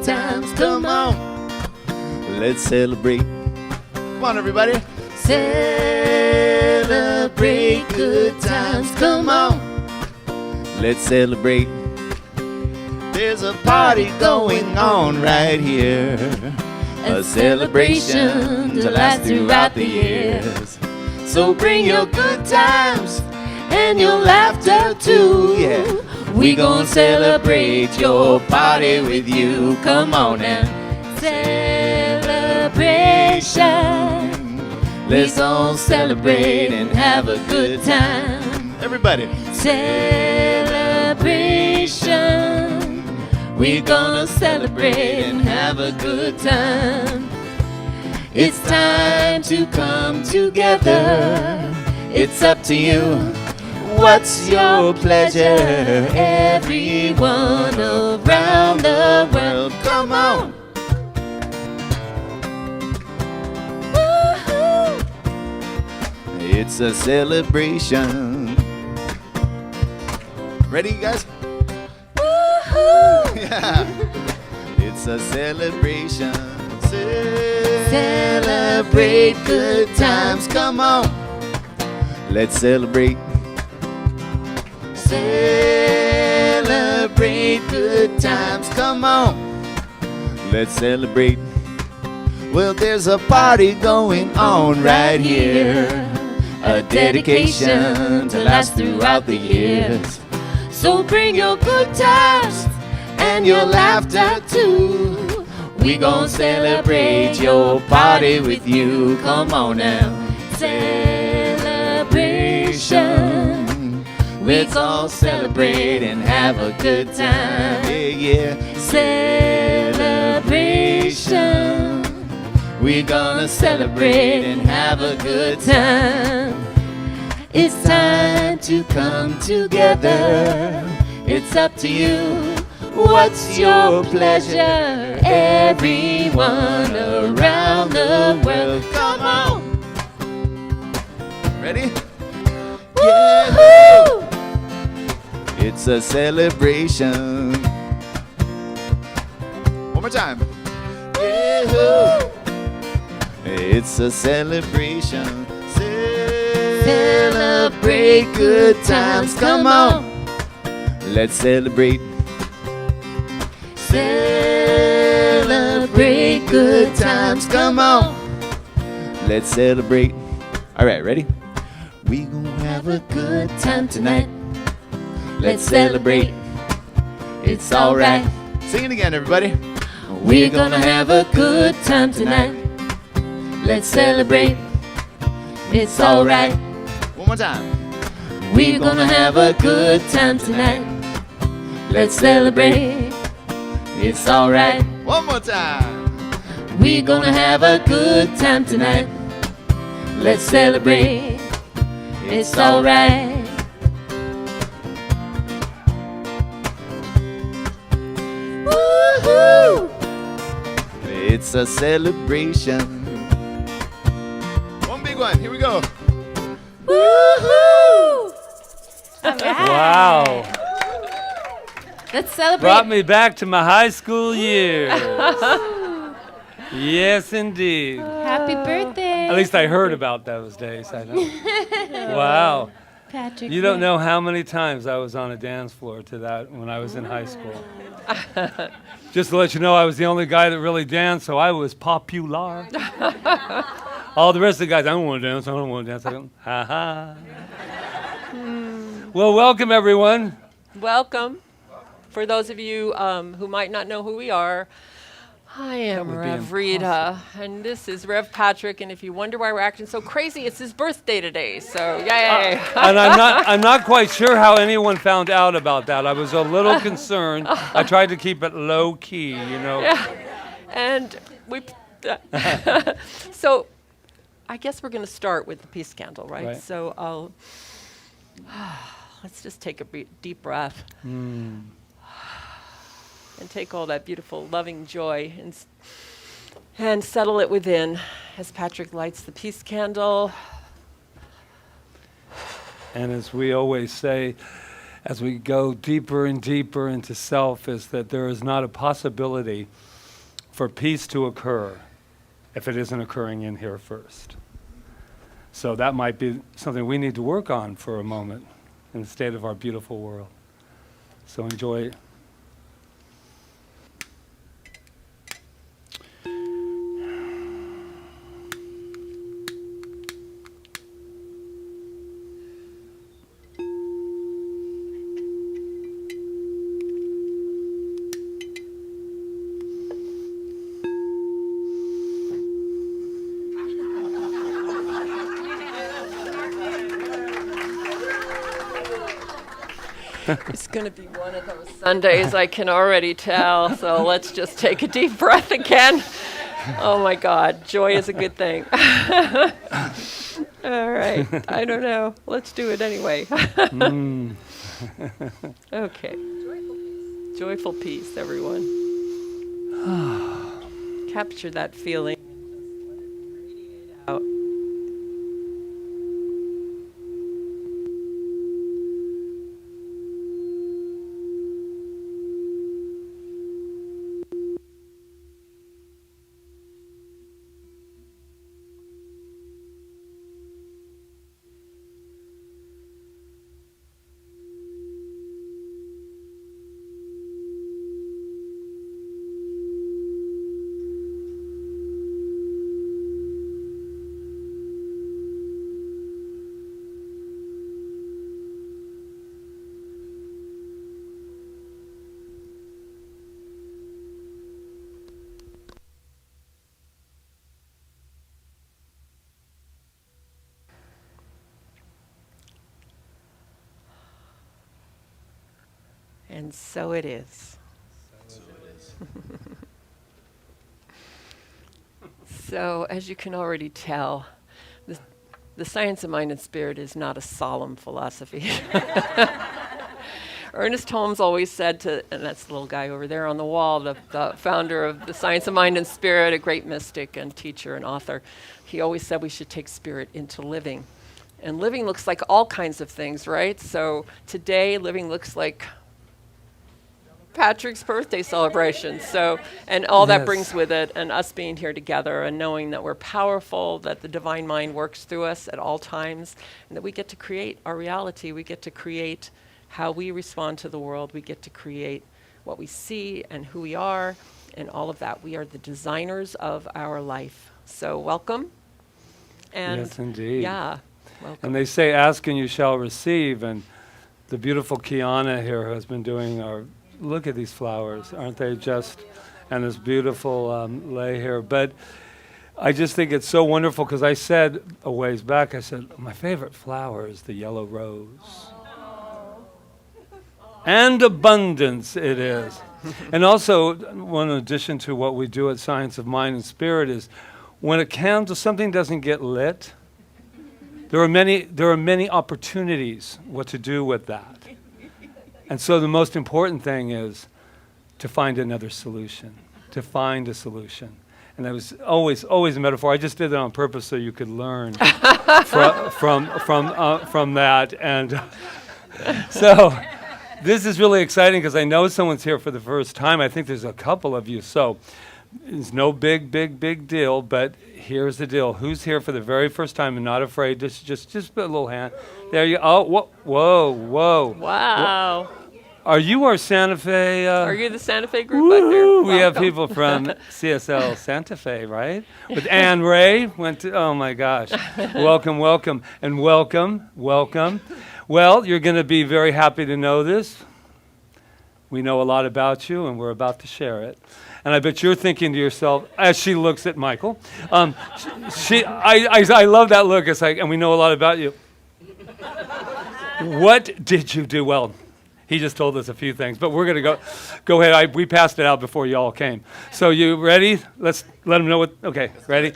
good times. Come on, let's celebrate. Come on, everybody. Celebrate good times. Come on, let's celebrate. There's a party going on right here. A celebration to last throughout the years. So bring your good times and your laughter too. Yeah, we gon' celebrate your party with you. Come on now. Celebration. Let's all celebrate and have a good time. Everybody. Celebration. We're gonna celebrate and have a good time. It's time to come together. It's up to you. What's your pleasure? Everyone around the world, come on. Woo-hoo. It's a celebration. Ready, guys? Woo-hoo. Yeah. It's a celebration. Celebrate good times. Come on. Let's celebrate. Celebrate good times. Come on. Let's celebrate. Well, there's a party going on right here. A dedication to last throughout the years. So bring your good times and your laughter too. We gon' celebrate your party with you. Come on now. Celebration. Let's all celebrate and have a good time. Yeah, yeah. Celebration. We're gonna celebrate and have a good time. It's time to come together. It's up to you. What's your pleasure? Everyone around the world, come on. Ready? Yeah. It's a celebration. One more time. Yeah. It's a celebration. Celebrate good times. Come on. Let's celebrate. Celebrate good times. Come on. Let's celebrate. All right, ready? We gonna have a good time tonight. Let's celebrate. It's all right. Sing it again, everybody. We're gonna have a good time tonight. Let's celebrate. It's all right. One more time. We're gonna have a good time tonight. Let's celebrate. It's all right. One more time. We're gonna have a good time tonight. Let's celebrate. It's all right. Woo-hoo! It's a celebration. One big one. Here we go. Woo-hoo! Wow. Let's celebrate. Brought me back to my high school years. Yes, indeed. Happy birthday. At least I heard about those days. I know. Wow. Patrick. You don't know how many times I was on a dance floor to that when I was in high school. Just to let you know, I was the only guy that really danced, so I was popular. All the rest of the guys, I don't want to dance, I don't want to dance. Ha ha. Well, welcome everyone. Welcome. For those of you who might not know who we are, I am Rev Rita, and this is Rev Patrick, and if you wonder why we're acting so crazy, it's his birthday today, so yay. And I'm not quite sure how anyone found out about that. I was a little concerned. I tried to keep it low key, you know. Yeah. And we, so I guess we're going to start with the peace candle, right? So let's just take a deep breath. And take all that beautiful, loving joy and settle it within as Patrick lights the peace candle. And as we always say, as we go deeper and deeper into self, is that there is not a possibility for peace to occur if it isn't occurring in here first. So that might be something we need to work on for a moment in the state of our beautiful world. So enjoy. It's going to be one of those Sundays, I can already tell. So let's just take a deep breath again. Oh my God, joy is a good thing. All right, I don't know. Let's do it anyway. Okay. Joyful peace, everyone. Capture that feeling. Radiate out. And so it is. So, as you can already tell, the science of mind and spirit is not a solemn philosophy. Ernest Holmes always said to, and that's the little guy over there on the wall, the founder of the Science of Mind and Spirit, a great mystic and teacher and author, he always said we should take spirit into living. And living looks like all kinds of things, right? So today, living looks like Patrick's birthday celebration. So, and all that brings with it, and us being here together and knowing that we're powerful, that the divine mind works through us at all times, and that we get to create our reality. We get to create how we respond to the world. We get to create what we see and who we are and all of that. We are the designers of our life. So welcome. And yes, indeed. Yeah, welcome. And they say, ask and you shall receive. And the beautiful Kiana here has been doing our, look at these flowers, aren't they just, and this beautiful lay here. But I just think it's so wonderful because I said a ways back, I said, my favorite flower is the yellow rose. And abundance it is. And also, one addition to what we do at Science of Mind and Spirit is when a candle, something doesn't get lit, there are many opportunities what to do with that. And so the most important thing is to find another solution, to find a solution. And that was always a metaphor. I just did that on purpose so you could learn from that. And so this is really exciting because I know someone's here for the first time. I think there's a couple of you. So it's no big deal, but here's the deal. Who's here for the very first time and not afraid? Just put a little hand. There you go. Oh, whoa. Wow. Are you our Santa Fe? Are you the Santa Fe group up there? We have people from CSL Santa Fe, right? With Anne Ray oh my gosh. Welcome, and welcome. Well, you're going to be very happy to know this. We know a lot about you, and we're about to share it. And I bet you're thinking to yourself, as she looks at Michael, I love that look. It's like, and we know a lot about you. What did you do? Well, he just told us a few things, but we're going to go ahead. We passed it out before you all came. So you ready? Let's let them know what, okay, ready?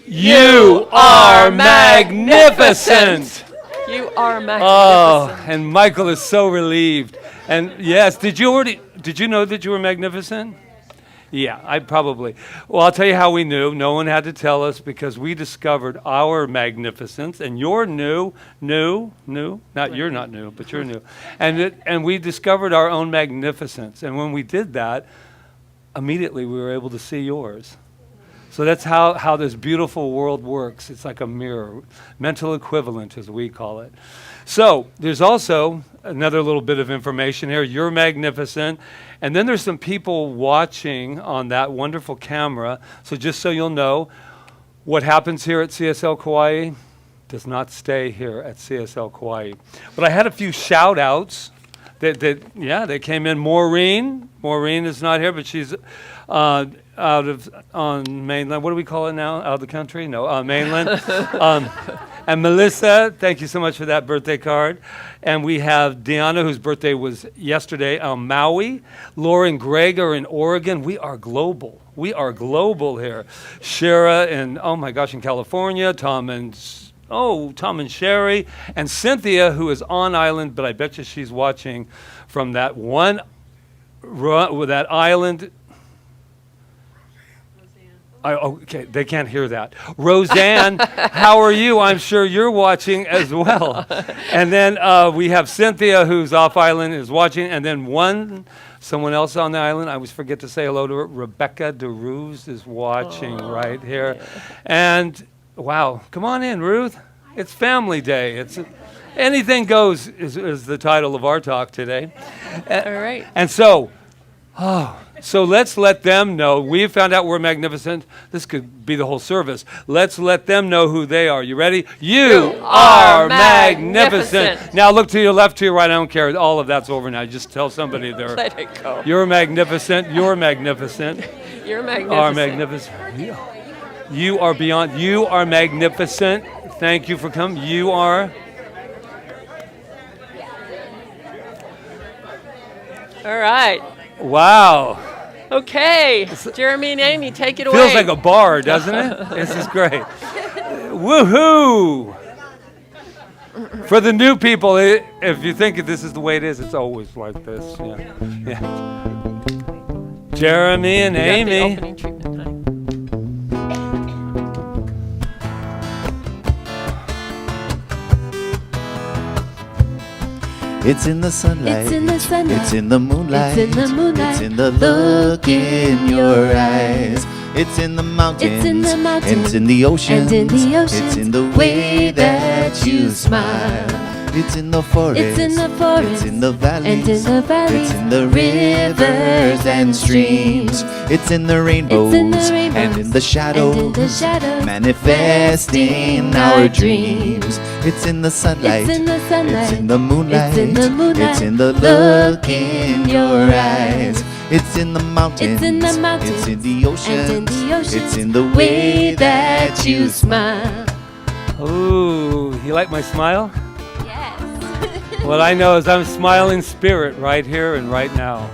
You are magnificent! You are magnificent. Oh, and Michael is so relieved. And yes, did you know that you were magnificent? Yeah, I probably. Well, I'll tell you how we knew. No one had to tell us because we discovered our magnificence, and you're new. Not you're not new, but you're new. And we discovered our own magnificence. And when we did that, immediately we were able to see yours. So that's how this beautiful world works. It's like a mirror, mental equivalent as we call it. So there's also another little bit of information here. You're magnificent. And then there's some people watching on that wonderful camera. So just so you'll know, what happens here at CSL Kauai does not stay here at CSL Kauai. But I had a few shout outs they came in. Maureen is not here, but she's on mainland. What do we call it now? Out of the country? No, mainland. And Melissa, thank you so much for that birthday card. And we have Deanna, whose birthday was yesterday on Maui. Laura and Greg are in Oregon. We are global. We are global here. Shara and, oh my gosh, in California. Tom and Sherry. And Cynthia, who is on island, but I bet you she's watching from that one, that island. Okay, they can't hear that. Roseanne, how are you? I'm sure you're watching as well. And then we have Cynthia, who's off island, is watching. And then someone else on the island, I always forget to say hello to her. Rebecca DeRuse is watching right here. Yeah. And wow, come on in, Ruth. It's family day. It's anything goes is the title of our talk today. All right. And so let's let them know. We found out we're magnificent. This could be the whole service. Let's let them know who they are. You ready? You are magnificent. Now look to your left, to your right. I don't care. All of that's over now. Just tell somebody there. Let it go. You're magnificent. You're magnificent. You're magnificent. Are magnificent. You are beyond. You are magnificent. Thank you for coming. You are. All right. Wow. Okay. Jeremy and Amy, take it away. Feels like a bar, doesn't it? This is great. Woohoo! For the new people, if you think this is the way it is, it's always like this. Yeah. Jeremy and Amy. The opening treatment, honey. It's in the sunlight. It's in the sunlight. It's in the moonlight. It's in the moonlight. It's in the look in your eyes. It's in the mountains. It's in the mountains. It's in the oceans. And in the oceans. It's in the way that you smile. It's in the forest. It's in the forest. It's in the valleys. And in the valleys. It's in the rivers and streams. It's in the rainbows. It's in the rainbows. And in the shadows. And in the shadows. Manifesting our dreams. It's in the sunlight. It's in the sunlight. It's in the moonlight. It's in the moonlight. It's in the look in your eyes. It's in the mountains. It's in the mountains. It's in the oceans. And in the oceans. It's in the way that you smile. Ooh, you like my smile? Yes. What I know is I'm smiling spirit right here and right now.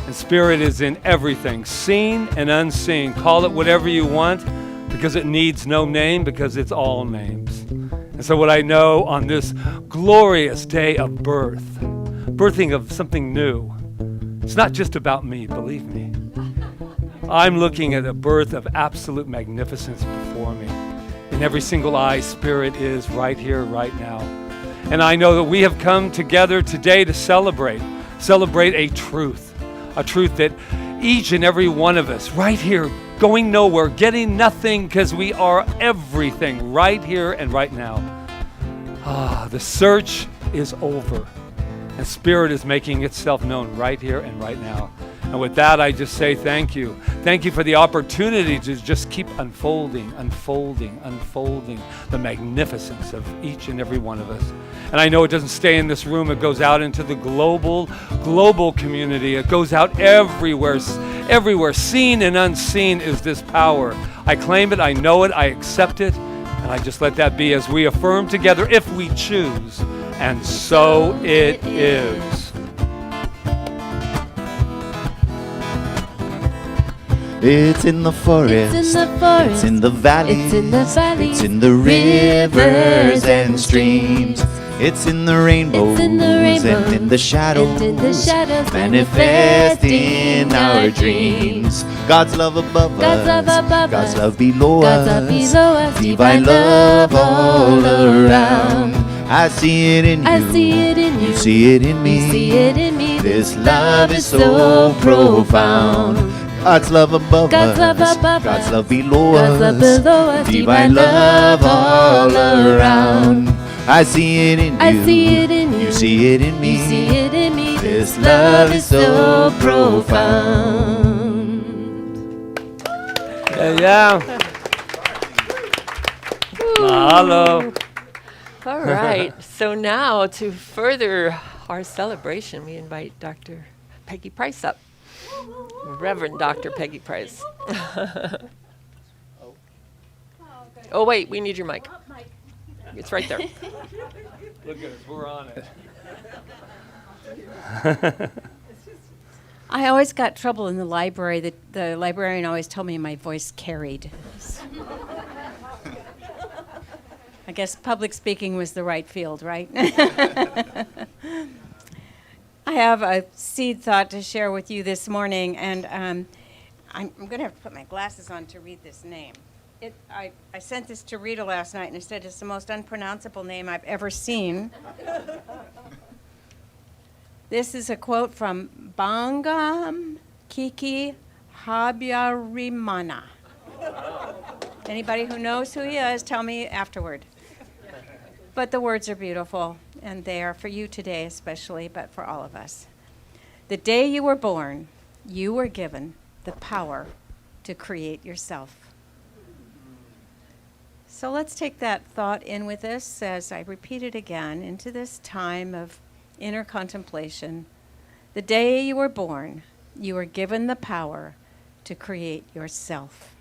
And spirit is in everything, seen and unseen. Call it whatever you want, because it needs no name, because it's all names. And so what I know on this glorious day of birthing of something new, it's not just about me, believe me. I'm looking at a birth of absolute magnificence before me. In every single eye, spirit is right here, right now. And I know that we have come together today to celebrate a truth that each and every one of us right here, going nowhere, getting nothing, because we are everything right here and right now. The search is over, and spirit is making itself known right here and right now. And with that, I just say thank you. Thank you for the opportunity to just keep unfolding the magnificence of each and every one of us. And I know it doesn't stay in this room. It goes out into the global community. It goes out everywhere. Seen and unseen is this power. I claim it, I know it, I accept it, and I just let that be as we affirm together if we choose. And so it is. It's in the forest. It's in the forest. It's in the valleys. It's in the valleys. It's in the rivers and streams. It's in the rainbows. It's in the rainbows. And in the shadows. And in the shadows. Manifesting our dreams. God's love above God's us. love above God's us. love below God's us. love below us. Divine love all around. I see it in you. I see it in you. You see it in me. You see it in me. This love is so profound. God's love above God's love us. above God's us. love below God's love us. below us. Divine love all around. I see it in you. I see it in you. You see it in me. You see it in me. This love is so profound. Yeah. Mahalo. All right. So now to further our celebration, we invite Dr. Peggy Price up. Reverend Dr. Peggy Price. Oh, wait, we need your mic. It's right there. Look at us, we're on it. I always got trouble in the library. The librarian always told me my voice carried. I guess public speaking was the right field, right? I have a seed thought to share with you this morning, and I'm going to have to put my glasses on to read this name. I sent this to Rita last night, and it said it's the most unpronounceable name I've ever seen. This is a quote from Bangam Kiki Habyarimana. Anybody who knows who he is, tell me afterward. But the words are beautiful, and they are for you today especially, but for all of us. The day you were born, you were given the power to create yourself. So let's take that thought in with us as I repeat it again into this time of inner contemplation. The day you were born, you were given the power to create yourself.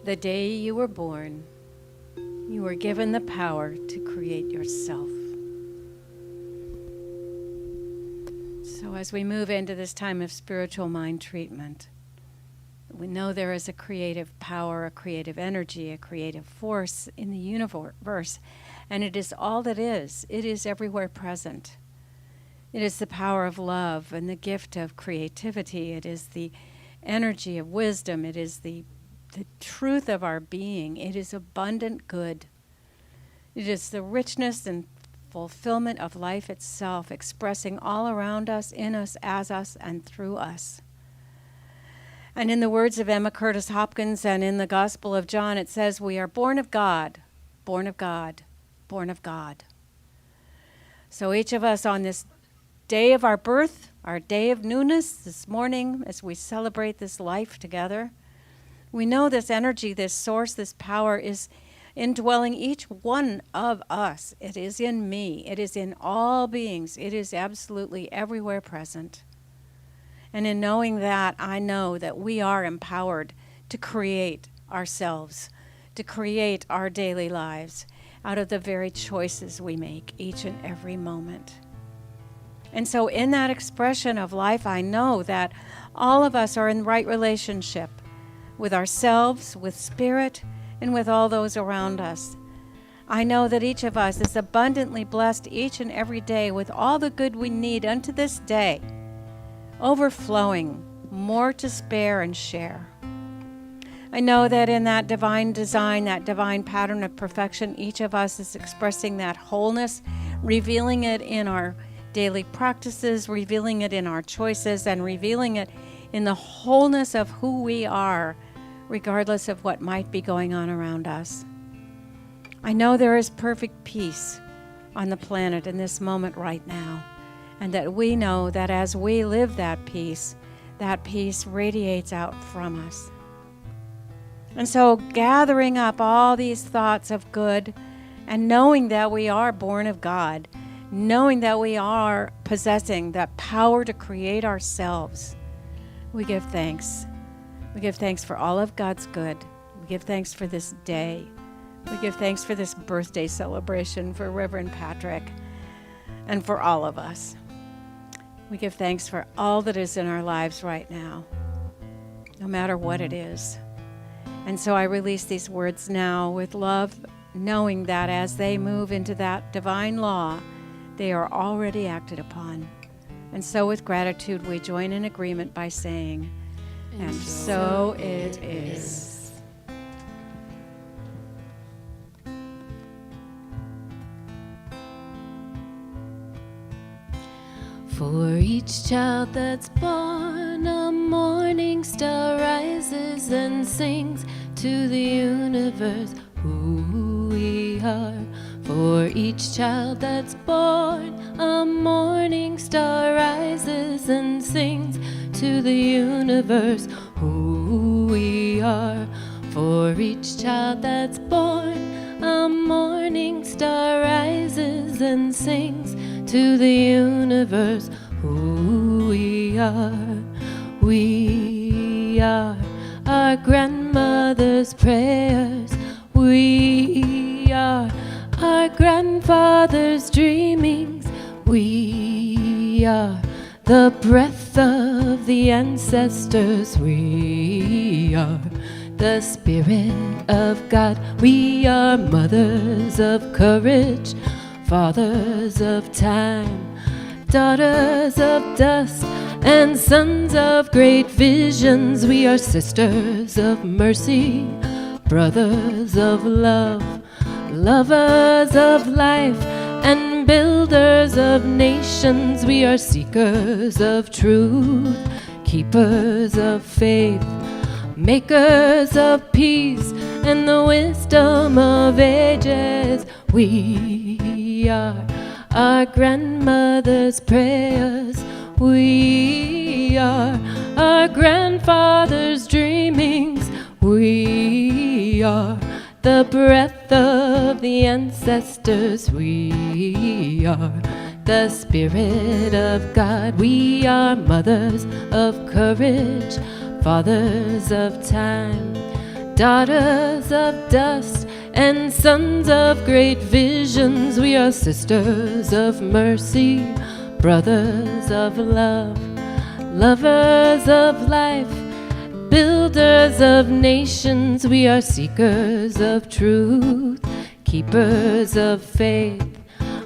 The day you were born, you were given the power to create yourself. So as we move into this time of spiritual mind treatment, we know there is a creative power, a creative energy, a creative force in the universe, and it is all that is. It is everywhere present. It is the power of love and the gift of creativity. It is the energy of wisdom. It is the truth of our being. It is abundant good. It is the richness and fulfillment of life itself, expressing all around us, in us, as us, and through us. And in the words of Emma Curtis Hopkins and in the Gospel of John, it says, we are born of God, born of God, born of God. So each of us on this day of our birth, our day of newness this morning as we celebrate this life together. We know this energy, this source, this power is indwelling each one of us. It is in me. It is in all beings. It is absolutely everywhere present. And in knowing that, I know that we are empowered to create ourselves, to create our daily lives out of the very choices we make each and every moment. And so in that expression of life, I know that all of us are in right relationship with ourselves, with spirit, and with all those around us. I know that each of us is abundantly blessed each and every day with all the good we need unto this day, overflowing, more to spare and share. I know that in that divine design, that divine pattern of perfection, each of us is expressing that wholeness, revealing it in our daily practices, revealing it in our choices, and revealing it in the wholeness of who we are, regardless of what might be going on around us. I know there is perfect peace on the planet in this moment right now, and that we know that as we live that peace radiates out from us. And so gathering up all these thoughts of good and knowing that we are born of God, knowing that we are possessing that power to create ourselves, we give thanks. We give thanks for all of God's good. We give thanks for this day. We give thanks for this birthday celebration for Reverend Patrick and for all of us. We give thanks for all that is in our lives right now, no matter what it is. And so I release these words now with love, knowing that as they move into that divine law, they are already acted upon. And so with gratitude, we join in agreement by saying, and so it is. For each child that's born, a morning star rises and sings to the universe who we are. For each child that's born, a morning star rises and sings to the universe who we are. For each child that's born, a morning star rises and sings to the universe who we are. We are our grandmother's prayers. We are our grandfather's dreamings. We are the breath of the ancestors. We are the Spirit of God. We are mothers of courage, fathers of time, daughters of dust, and sons of great visions. We are sisters of mercy, brothers of love, lovers of life, and builders of nations. We are seekers of truth, keepers of faith, makers of peace, and the wisdom of ages. We are our grandmother's prayers. We are our grandfather's dreamings. We are the breath of the ancestors. We are the Spirit of God. We are mothers of courage, fathers of time, daughters of dust, and sons of great visions. We are sisters of mercy, brothers of love, lovers of life, builders of nations. We are seekers of truth, keepers of faith,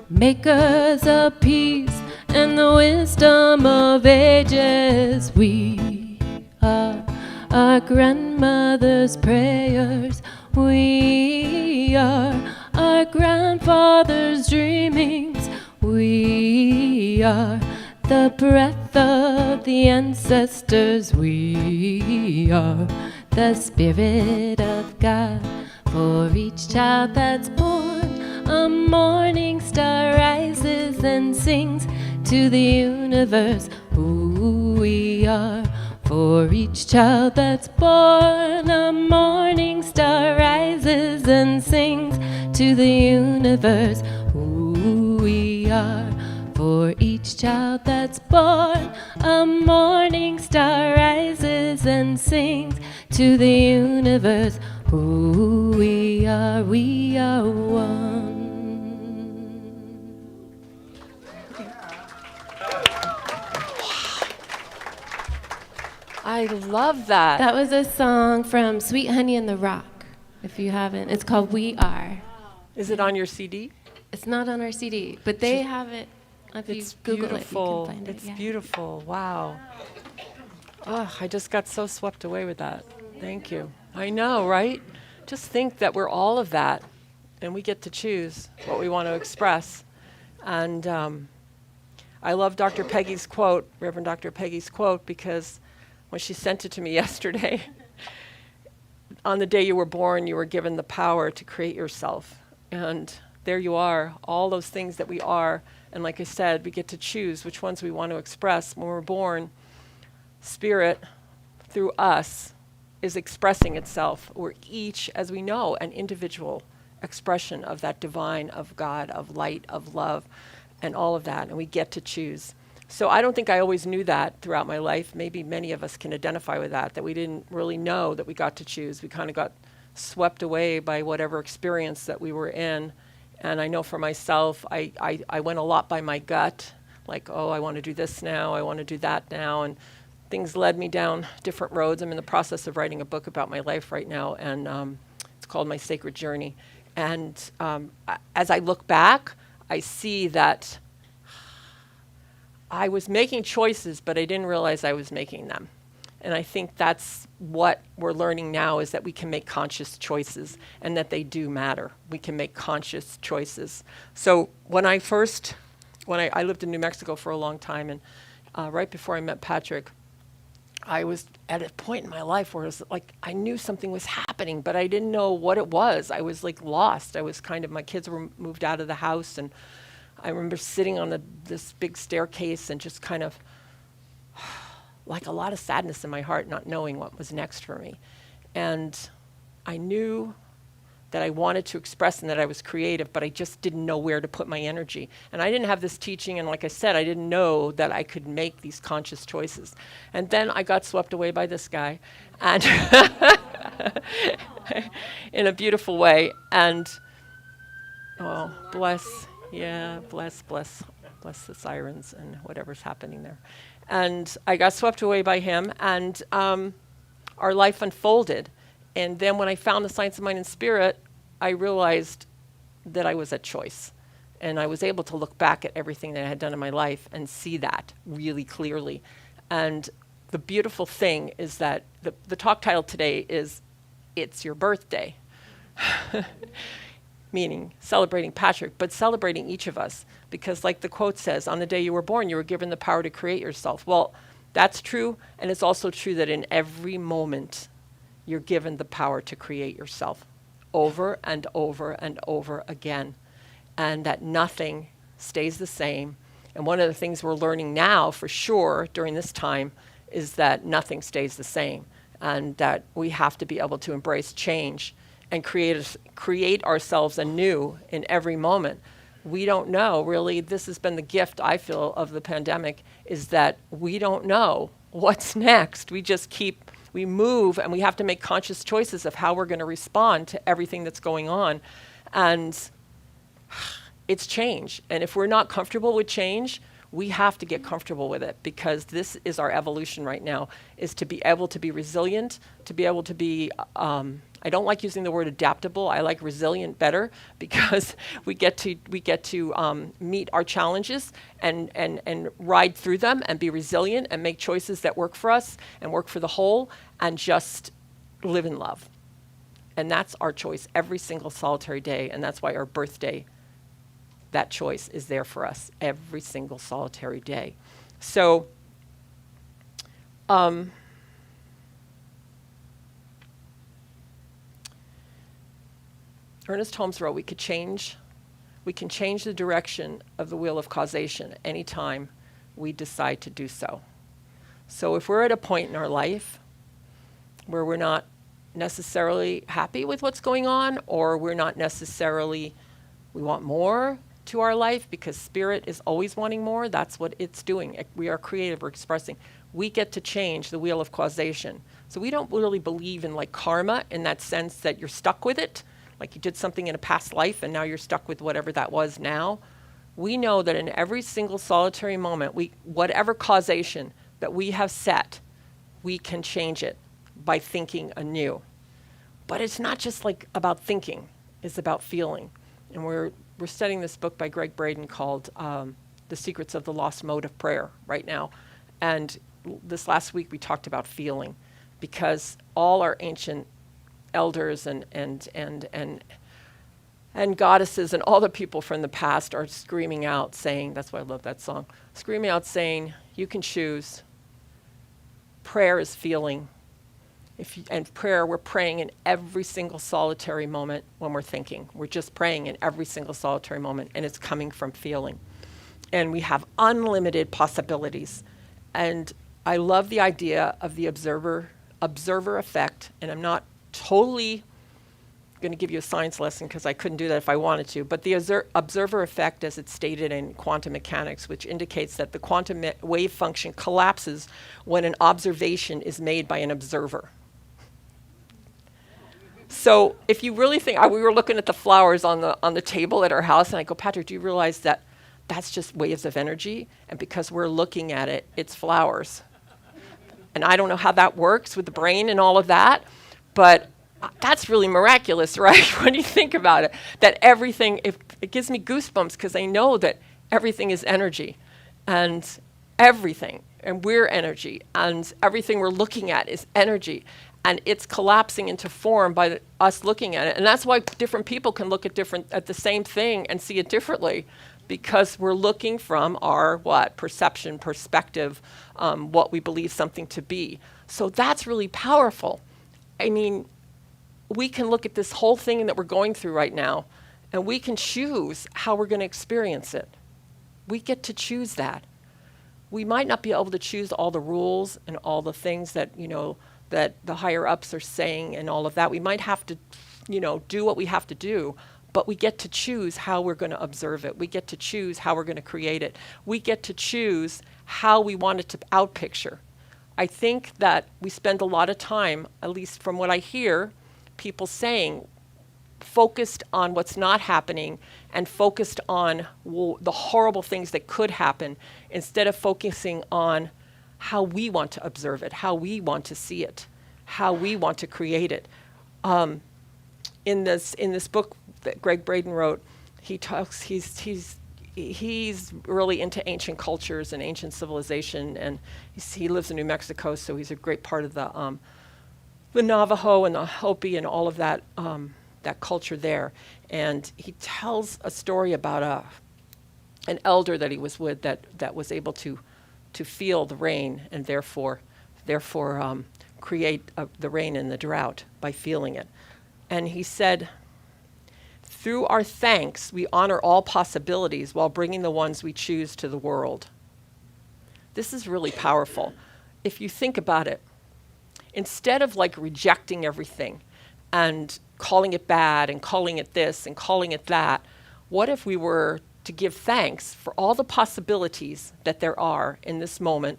makers of peace, and the wisdom of ages. We are our grandmother's prayers. We are our grandfather's dreamings. We are the breath of the ancestors. We are the Spirit of God. For each child that's born, a morning star rises and sings to the universe who we are. For each child that's born, a morning star rises and sings to the universe who we are. For each child that's born, a morning star rises and sings to the universe who we are one. I love that. That was a song from Sweet Honey in the Rock, if you haven't. It's called We Are. Is it on your CD? It's not on our CD, but they have it. If you It's Google beautiful. it, you can find it. It's Yeah. beautiful. Wow. Oh, I just got so swept away with that. Thank you. I know, right? Just think that we're all of that, and we get to choose what we want to express. And I love Dr. Peggy's quote, Reverend Dr. Peggy's quote, because when she sent it to me yesterday, on the day you were born, you were given the power to create yourself. And there you are, all those things that we are. And like I said, we get to choose which ones we want to express. When we're born, Spirit, through us, is expressing itself. We're each, as we know, an individual expression of that divine, of God, of light, of love, and all of that. And we get to choose. So I don't think I always knew that throughout my life. Maybe many of us can identify with that we didn't really know that we got to choose. We kind of got swept away by whatever experience that we were in. And I know for myself, I went a lot by my gut, like, oh, I want to do this now, I want to do that now. And things led me down different roads. I'm in the process of writing a book about my life right now, and it's called My Sacred Journey. And as I look back, I see that I was making choices, but I didn't realize I was making them. And I think that's what we're learning now, is that we can make conscious choices and that they do matter. We can make conscious choices. So when I lived in New Mexico for a long time, and right before I met Patrick, I was at a point in my life where it was like I knew something was happening, but I didn't know what it was. I was like lost. I was my kids were moved out of the house, and I remember sitting on this big staircase and just kind of like a lot of sadness in my heart, not knowing what was next for me. And I knew that I wanted to express and that I was creative, but I just didn't know where to put my energy. And I didn't have this teaching, and like I said, I didn't know that I could make these conscious choices. And then I got swept away by this guy, and in a beautiful way. And oh, bless the sirens and whatever's happening there. And I got swept away by him, and our life unfolded. And then when I found the Science of Mind and Spirit, I realized that I was at choice. And I was able to look back at everything that I had done in my life and see that really clearly. And the beautiful thing is that the talk title today is It's Your Birthday. Meaning celebrating Patrick, but celebrating each of us. Because like the quote says, on the day you were born, you were given the power to create yourself. Well, that's true, and it's also true that in every moment, you're given the power to create yourself over and over and over again, and that nothing stays the same. And one of the things we're learning now, for sure, during this time, is that nothing stays the same, and that we have to be able to embrace change and create ourselves anew in every moment. We don't know, really. This has been the gift, I feel, of the pandemic, is that we don't know what's next. We move, and we have to make conscious choices of how we're going to respond to everything that's going on. And it's change. And if we're not comfortable with change, we have to get comfortable with it, because this is our evolution right now, is to be able to be resilient, to be able to be, I don't like using the word adaptable. I like resilient better, because we get to meet our challenges and ride through them and be resilient and make choices that work for us and work for the whole, and just live in love. And that's our choice every single solitary day, and that's why our birthday, that choice is there for us every single solitary day. So, Ernest Holmes wrote, we can change the direction of the wheel of causation anytime we decide to do so. So if we're at a point in our life where we're not necessarily happy with what's going on, or we're not necessarily, we want more to our life because spirit is always wanting more, that's what it's doing. We are creative, we're expressing. We get to change the wheel of causation. So we don't really believe in like karma in that sense that you're stuck with it, like you did something in a past life and now you're stuck with whatever that was now. We know that in every single solitary moment, whatever causation that we have set, we can change it by thinking anew. But it's not just like about thinking, it's about feeling. And we're studying this book by Greg Braden called The Secrets of the Lost Mode of Prayer right now. And this last week we talked about feeling, because all our ancient elders and goddesses and all the people from the past are screaming out saying, that's why I love that song, screaming out saying, you can choose. Prayer is feeling. And prayer, we're praying in every single solitary moment when we're thinking. We're just praying in every single solitary moment, and it's coming from feeling. And we have unlimited possibilities. And I love the idea of the observer effect, and I'm not totally going to give you a science lesson because I couldn't do that if I wanted to, but the observer effect as it's stated in quantum mechanics, which indicates that the quantum wave function collapses when an observation is made by an observer. So if you really think, we were looking at the flowers on the table at our house, and I go, Patrick, do you realize that that's just waves of energy? And because we're looking at it, it's flowers. And I don't know how that works with the brain and all of that, but that's really miraculous, right? When you think about it, that everything, it gives me goosebumps because I know that everything is energy, and everything, and we're energy, and everything we're looking at is energy, and it's collapsing into form by us looking at it. And that's why different people can look at the same thing and see it differently, because we're looking from our perception, perspective, what we believe something to be. So that's really powerful. I mean, we can look at this whole thing that we're going through right now, and we can choose how we're going to experience it. We get to choose that. We might not be able to choose all the rules and all the things that, that the higher ups are saying and all of that. We might have to, do what we have to do, but we get to choose how we're going to observe it. We get to choose how we're going to create it. We get to choose how we want it to outpicture. I think that we spend a lot of time, at least from what I hear, people saying, focused on what's not happening and focused on the horrible things that could happen, instead of focusing on how we want to observe it, how we want to see it, how we want to create it. In this book that Greg Braden wrote, he talks. He's really into ancient cultures and ancient civilization, and he lives in New Mexico, so he's a great part of the Navajo and the Hopi and all of that that culture there. And he tells a story about an elder that he was with that was able to feel the rain and therefore create the rain and the drought by feeling it. And he said, through our thanks, we honor all possibilities while bringing the ones we choose to the world. This is really powerful. If you think about it, instead of like rejecting everything and calling it bad and calling it this and calling it that, what if we were to give thanks for all the possibilities that there are in this moment,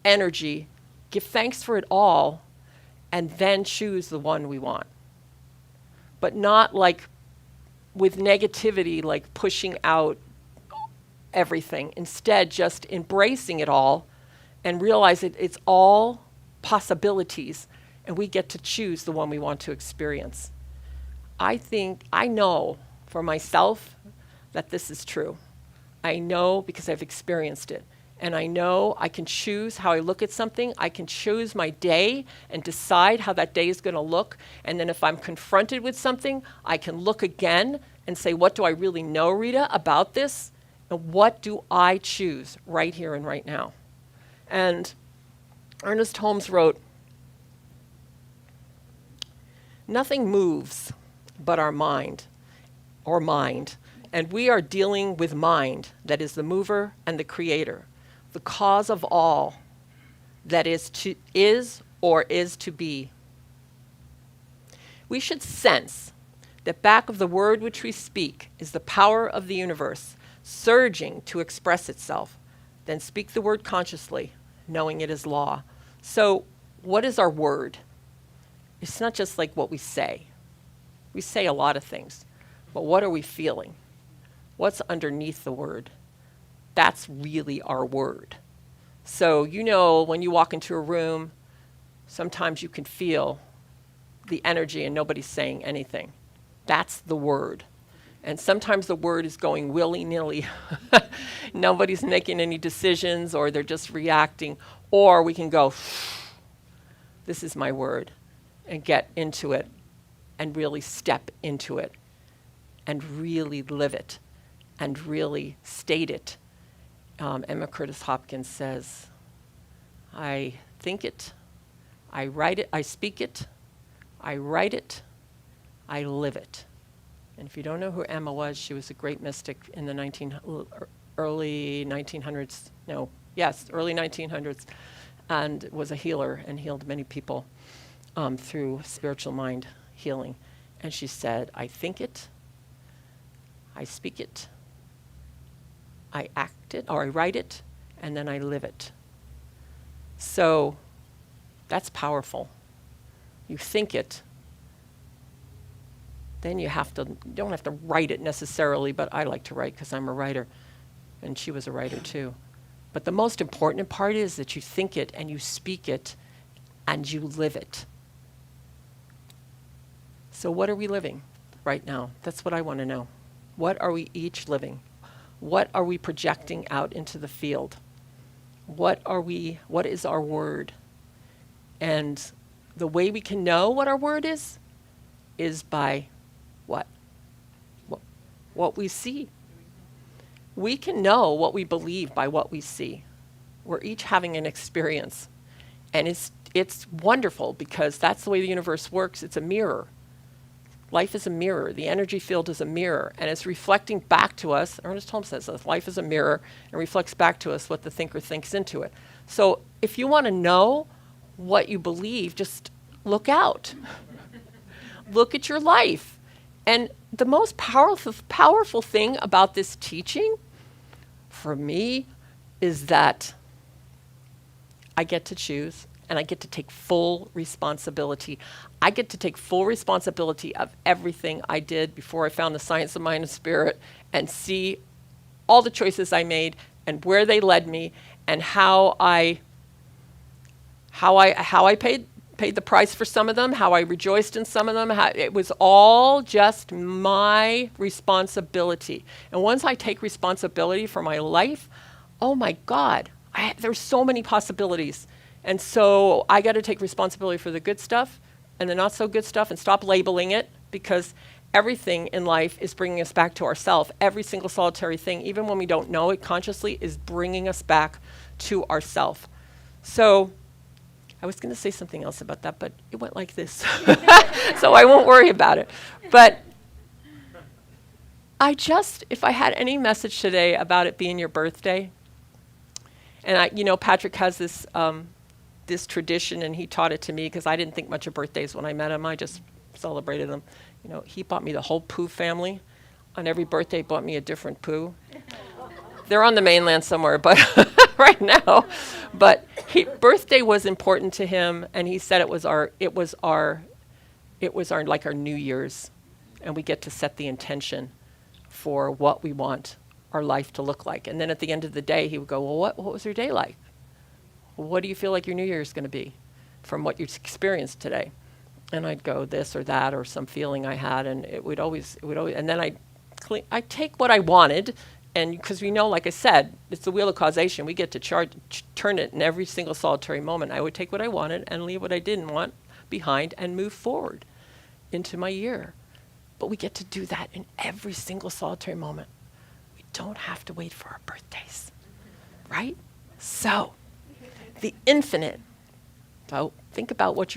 energy, give thanks for it all, and then choose the one we want. But not like with negativity, like pushing out everything. Instead, just embracing it all and realize it's all possibilities, and we get to choose the one we want to experience. I know for myself that this is true. I know because I've experienced it. And I know I can choose how I look at something. I can choose my day and decide how that day is going to look. And then if I'm confronted with something, I can look again and say, what do I really know, Rita, about this? And what do I choose right here and right now? And Ernest Holmes wrote, nothing moves but our mind, and we are dealing with mind that is the mover and the creator, the cause of all, that is or is to be. We should sense that back of the word which we speak is the power of the universe, surging to express itself. Then speak the word consciously, knowing it is law. So what is our word? It's not just like what we say. We say a lot of things, but what are we feeling? What's underneath the word? That's really our word. So you know when you walk into a room, sometimes you can feel the energy and nobody's saying anything. That's the word. And sometimes the word is going willy-nilly. Nobody's making any decisions, or they're just reacting. Or we can go, this is my word, and get into it and really step into it and really live it and really state it. Emma Curtis Hopkins says, I think it, I write it, I speak it, I write it, I live it. And if you don't know who Emma was, she was a great mystic in the early 1900s, and was a healer and healed many people through spiritual mind healing. And she said, I think it, I speak it, I act it, or I write it, and then I live it. So that's powerful. You think it, then you don't have to write it necessarily, but I like to write because I'm a writer, and she was a writer too. But the most important part is that you think it and you speak it and you live it. So what are we living right now? That's what I want to know. What are we each living? What are we projecting out into the field? What is our word? And the way we can know what our word is by what? What we see. We can know what we believe by what we see. We're each having an experience. And it's wonderful because that's the way the universe works. It's a mirror. Life is a mirror. The energy field is a mirror. And it's reflecting back to us. Ernest Holmes says this, life is a mirror and reflects back to us what the thinker thinks into it. So if you want to know what you believe, just look out. Look at your life. And the most powerful thing about this teaching, for me, is that I get to choose and I get to take full responsibility. I get to take full responsibility of everything I did before I found the science of mind and spirit, and see all the choices I made and where they led me and how I paid the price for some of them, how I rejoiced in some of them. It was all just my responsibility. And once I take responsibility for my life, oh my God, there's so many possibilities. And so I got to take responsibility for the good stuff and the not so good stuff and stop labeling it, because everything in life is bringing us back to ourselves. Every single solitary thing, even when we don't know it consciously, is bringing us back to ourself. So I was going to say something else about that, but it went like this. So I won't worry about it. But if I had any message today about it being your birthday, and Patrick has this tradition, and he taught it to me because I didn't think much of birthdays when I met him. I just celebrated them. He bought me the whole Pooh family. On every birthday, bought me a different Pooh. They're on the mainland somewhere, but right now. But birthday was important to him, and he said it was our like our New Year's, and we get to set the intention for what we want our life to look like. And then at the end of the day, he would go, well, what was your day like? What do you feel like your New Year is going to be from what you experienced today? And I'd go this or that or some feeling I had, and it would always, and then I'd take what I wanted, and because like I said, it's the wheel of causation. We get to turn it in every single solitary moment. I would take what I wanted and leave what I didn't want behind and move forward into my year. But we get to do that in every single solitary moment. We don't have to wait for our birthdays, right? So, the infinite. So think about what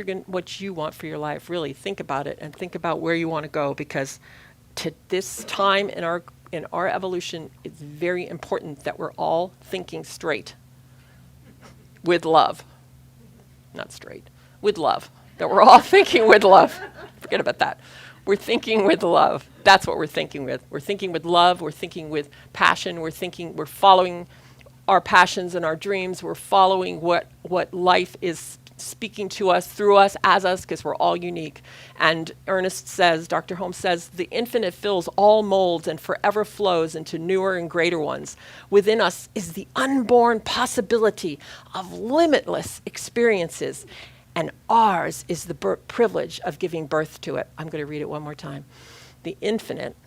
you want for your life. Really think about it and think about where you want to go, because to this time in our evolution, it's very important that we're all thinking straight with love. not straight, with love. That we're all thinking with love. Forget about that. We're thinking with love. That's what we're thinking with. We're thinking with love. We're thinking with passion. We're following our passions and our dreams. We're following what life is speaking to us, through us, as us, because we're all unique. And Dr. Holmes says, the infinite fills all molds and forever flows into newer and greater ones. Within us is the unborn possibility of limitless experiences, and ours is the privilege of giving birth to it. I'm going to read it one more time. The infinite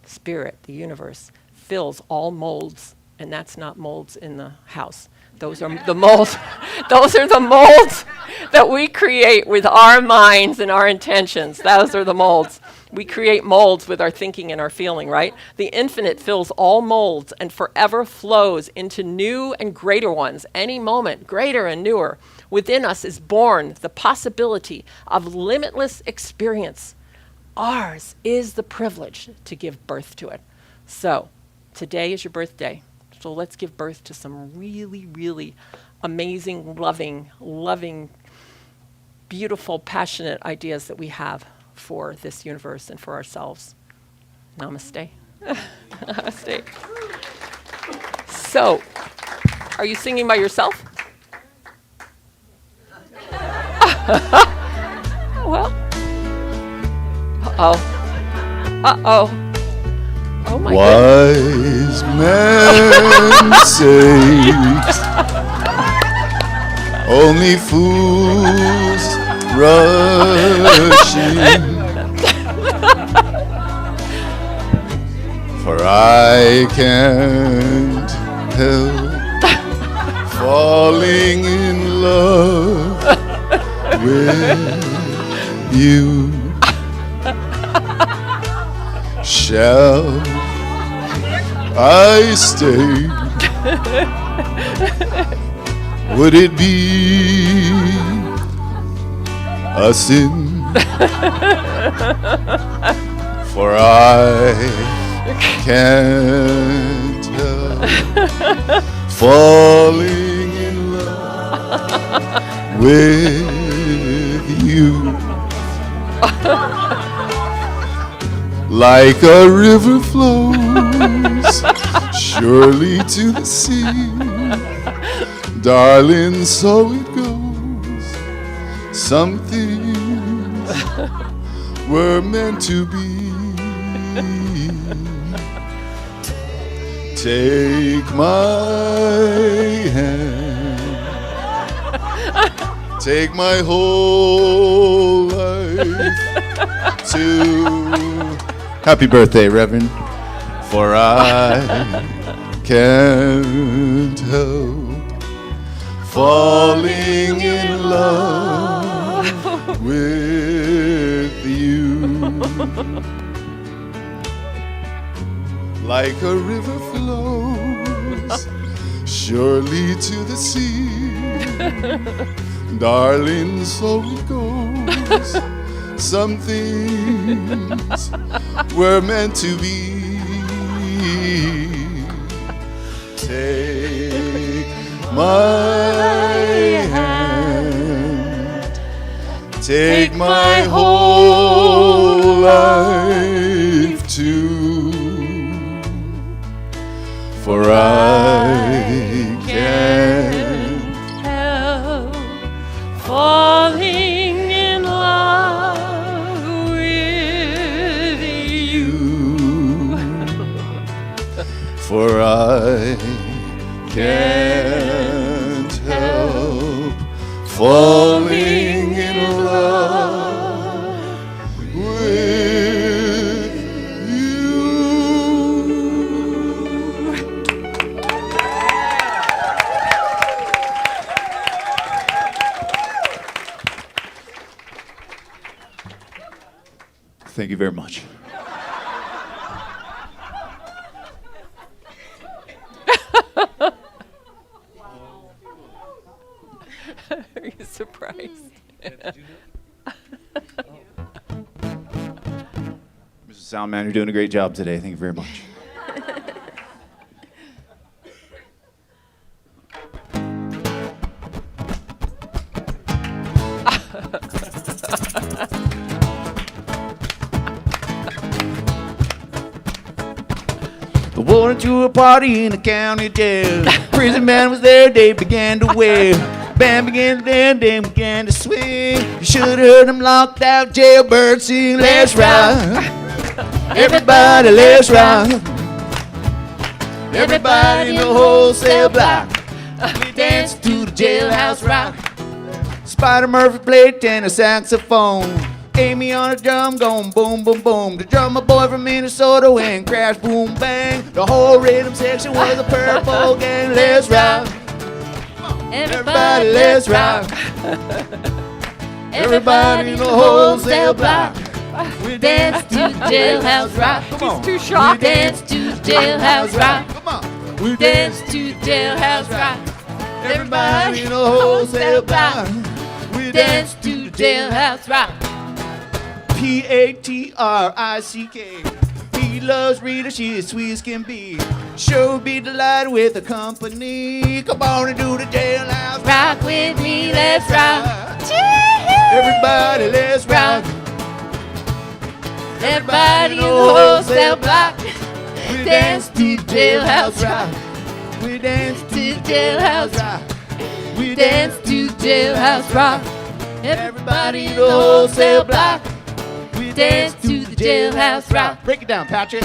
spirit, the universe, fills all molds, and that's not molds in the house. Those are the molds. Those are the molds that we create with our minds and our intentions. Those are the molds. We create molds with our thinking and our feeling, right? The infinite fills all molds and forever flows into new and greater ones. Any moment, greater and newer. Within us is born the possibility of limitless experience. Ours is the privilege to give birth to it. So, today is your birthday. So let's give birth to some really, really amazing, loving, beautiful, passionate ideas that we have for this universe and for ourselves. Namaste. Namaste. So, are you singing by yourself? Well. Uh-oh. Uh-oh. Oh my Wise men say only fools rush in, for I can't help falling in love with you. Shall I stay? Would it be a sin? For I can't help falling in love with you. Like a river flows surely to the sea, darling, so it goes. Some things were meant to be. Take my hand, take my whole life to. Happy birthday, Reverend. For I can't help falling in love with you. Like a river flows surely to the sea, darling, so it goes. Some things were meant to be. Take my hand, take my whole life too, for I can't help falling in love with you. For I can't help falling in love with you. Thank you very much. Are you surprised? Mr. Soundman, you're doing a great job today. Thank you very much. The ward to a party in the county jail. Prison man was there, they began to wail. Band began to dance, they began to swing. You should have heard them locked out jailbirds sing, let's rock. Everybody, let's rock. Everybody in the wholesale block. We dance to the jailhouse rock. Spider Murphy played tenor saxophone. Amy on the drum going boom, boom, boom. The drummer boy from Minnesota went crash, boom, bang. The whole rhythm section was a purple gang. Let's rock. Everybody, let's rock. Everybody in the wholesale block. We dance to the jailhouse rock. Come on. He's too shocked. We dance to the jailhouse rock. Come on. We dance to the jailhouse rock. Everybody in the wholesale block. We Dance to the jailhouse rock. Patrick. He loves Rita, she is sweet as can be. Sure be delighted with the company. Come on and do the jailhouse Rock with me, let's rock. Everybody, let's rock. Everybody in the wholesale block. We Dance to the jailhouse rock. We dance to the jailhouse rock. We Dance to the jailhouse rock. Everybody in the wholesale block. We Dance to the jailhouse rock. Break it down, Patrick.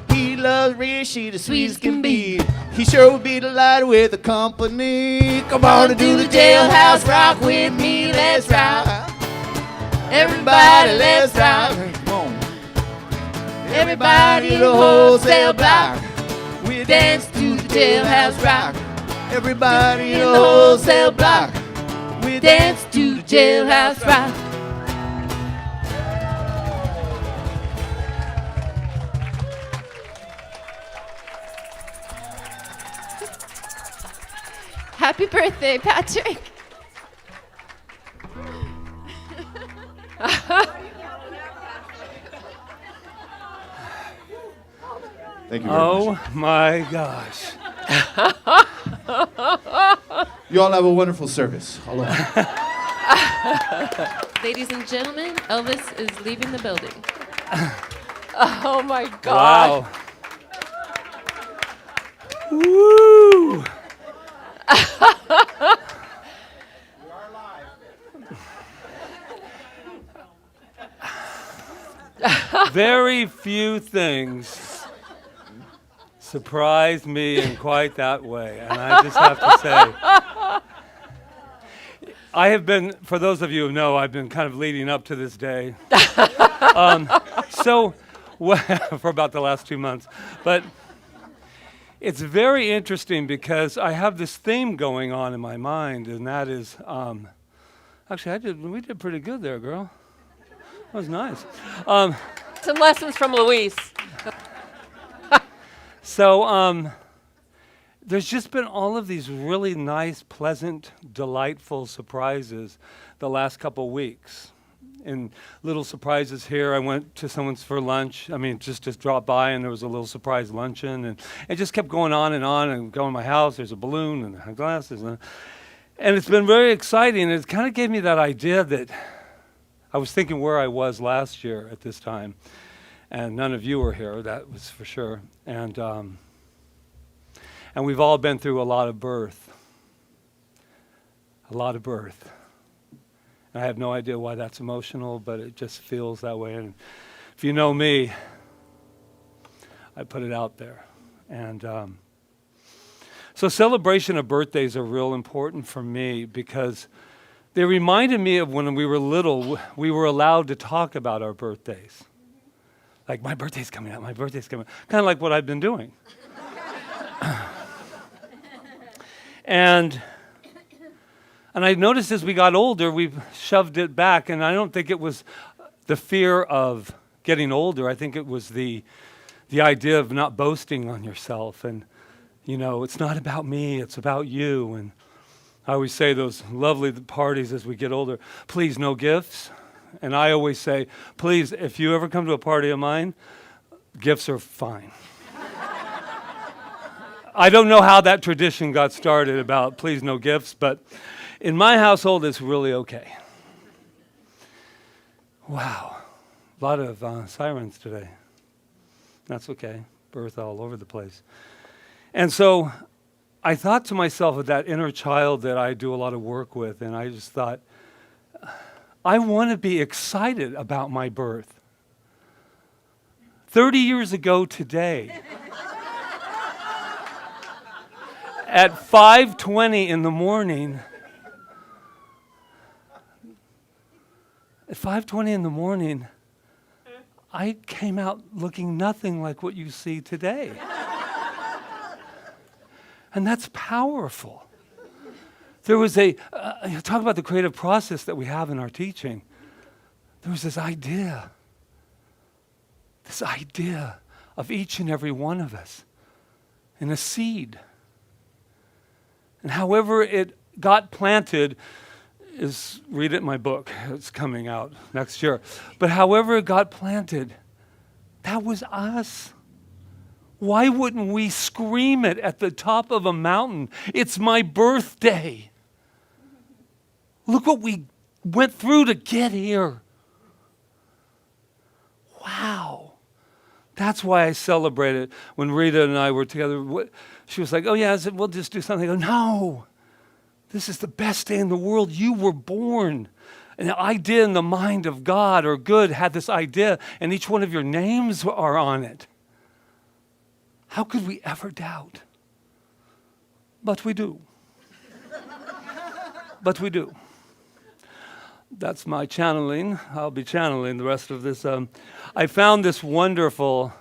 Patrick. He loves Rita, she the sweet as can be. He sure would be delighted with the company. Come on and do the jailhouse rock with me. Let's rock. Everybody, let's rock. Come on. Everybody in the wholesale block. We dance to the jailhouse rock. Everybody in the wholesale block. We dance to the jailhouse rock. Happy birthday, Patrick. Thank you very much. Oh my gosh. You all have a wonderful service. Aloha. Ladies and gentlemen, Elvis is leaving the building. Oh my God. Wow. Woo! Very few things surprised me in quite that way, and I just have to say, I have been, for those of you who know, I've been kind of leading up to this day. For about the last 2 months. But it's very interesting because I have this theme going on in my mind, and that is, actually, we did pretty good there, girl. That was nice. Some lessons from Luis. So there's just been all of these really nice, pleasant, delightful surprises the last couple weeks. And little surprises here. I went to someone's for lunch. I mean, just dropped by, and there was a little surprise luncheon. And it just kept going on. And go in my house, there's a balloon and glasses. And it's been very exciting. It kind of gave me that idea that I was thinking where I was last year at this time. And none of you were here, that was for sure. And we've all been through a lot of birth. A lot of birth. And I have no idea why that's emotional, but it just feels that way. And if you know me, I put it out there. And so celebration of birthdays are real important for me because they reminded me of when we were little, we were allowed to talk about our birthdays. Like, my birthday's coming up, my birthday's coming up. Kind of like what I've been doing. And I noticed as we got older, we've shoved it back. And I don't think it was the fear of getting older. I think it was the idea of not boasting on yourself. And, you know, it's not about me, it's about you. And I always say those lovely parties as we get older, please, no gifts. And I always say, please, if you ever come to a party of mine, gifts are fine. I don't know how that tradition got started about please no gifts, but in my household, it's really okay. Wow. A lot of sirens today. That's okay. Birth all over the place. And so I thought to myself of that inner child that I do a lot of work with, and I just thought, I want to be excited about my birth. 30 years ago today, at 5:20 in the morning, I came out looking nothing like what you see today. And that's powerful. There was talk about the creative process that we have in our teaching. There was this idea of each and every one of us in a seed. And however it got planted is, read it in my book, it's coming out next year. But however it got planted, that was us. Why wouldn't we scream it at the top of a mountain? It's my birthday. Look what we went through to get here. Wow. That's why I celebrated when Rita and I were together. She was like, oh yeah, we'll just do something. I go, no, this is the best day in the world. You were born. An idea in the mind of God or good had this idea, and each one of your names are on it. How could we ever doubt? But we do. But we do. That's my channeling. I'll be channeling the rest of this. I found this wonderful,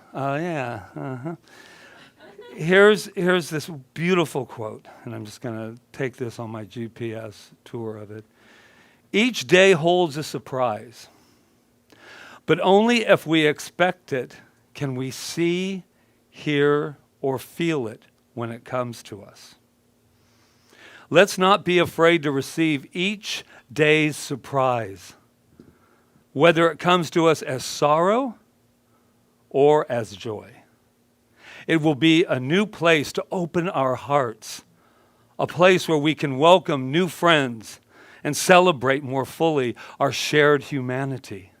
Here's this beautiful quote, and I'm just going to take this on my GPS tour of it. Each day holds a surprise, but only if we expect it can we see, hear, or feel it when it comes to us. Let's not be afraid to receive each day's surprise, whether it comes to us as sorrow or as joy. It will be a new place to open our hearts, a place where we can welcome new friends and celebrate more fully our shared humanity.